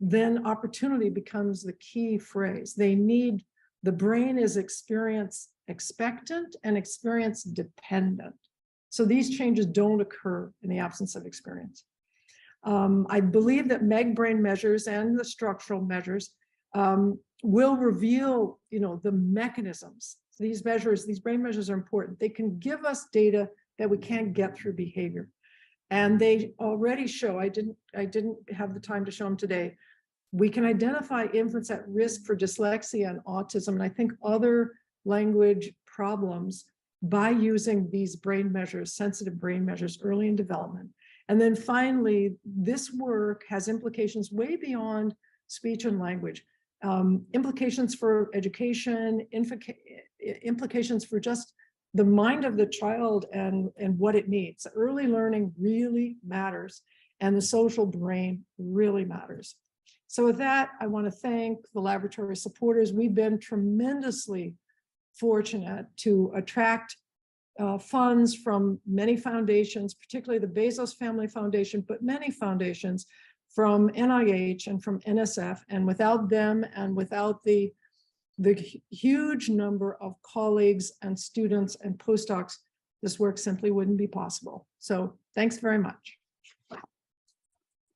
then opportunity becomes the key phrase. The brain is experience expectant and experience dependent. So these changes don't occur in the absence of experience. I believe that MEG brain measures and the structural measures will reveal, the mechanisms. These brain measures are important. They can give us data that we can't get through behavior. And they already show, I didn't have the time to show them today, we can identify infants at risk for dyslexia and autism, and I think other language problems by using these brain measures, sensitive brain measures early in development. And then finally, this work has implications way beyond speech and language, implications for education, implications for just the mind of the child and what it needs. Early learning really matters, and the social brain really matters. So with that, I want to thank the laboratory supporters. We've been tremendously fortunate to attract funds from many foundations, particularly the Bezos Family Foundation, but many foundations from NIH and from NSF. And without them and without the huge number of colleagues and students and postdocs, this work simply wouldn't be possible. So thanks very much.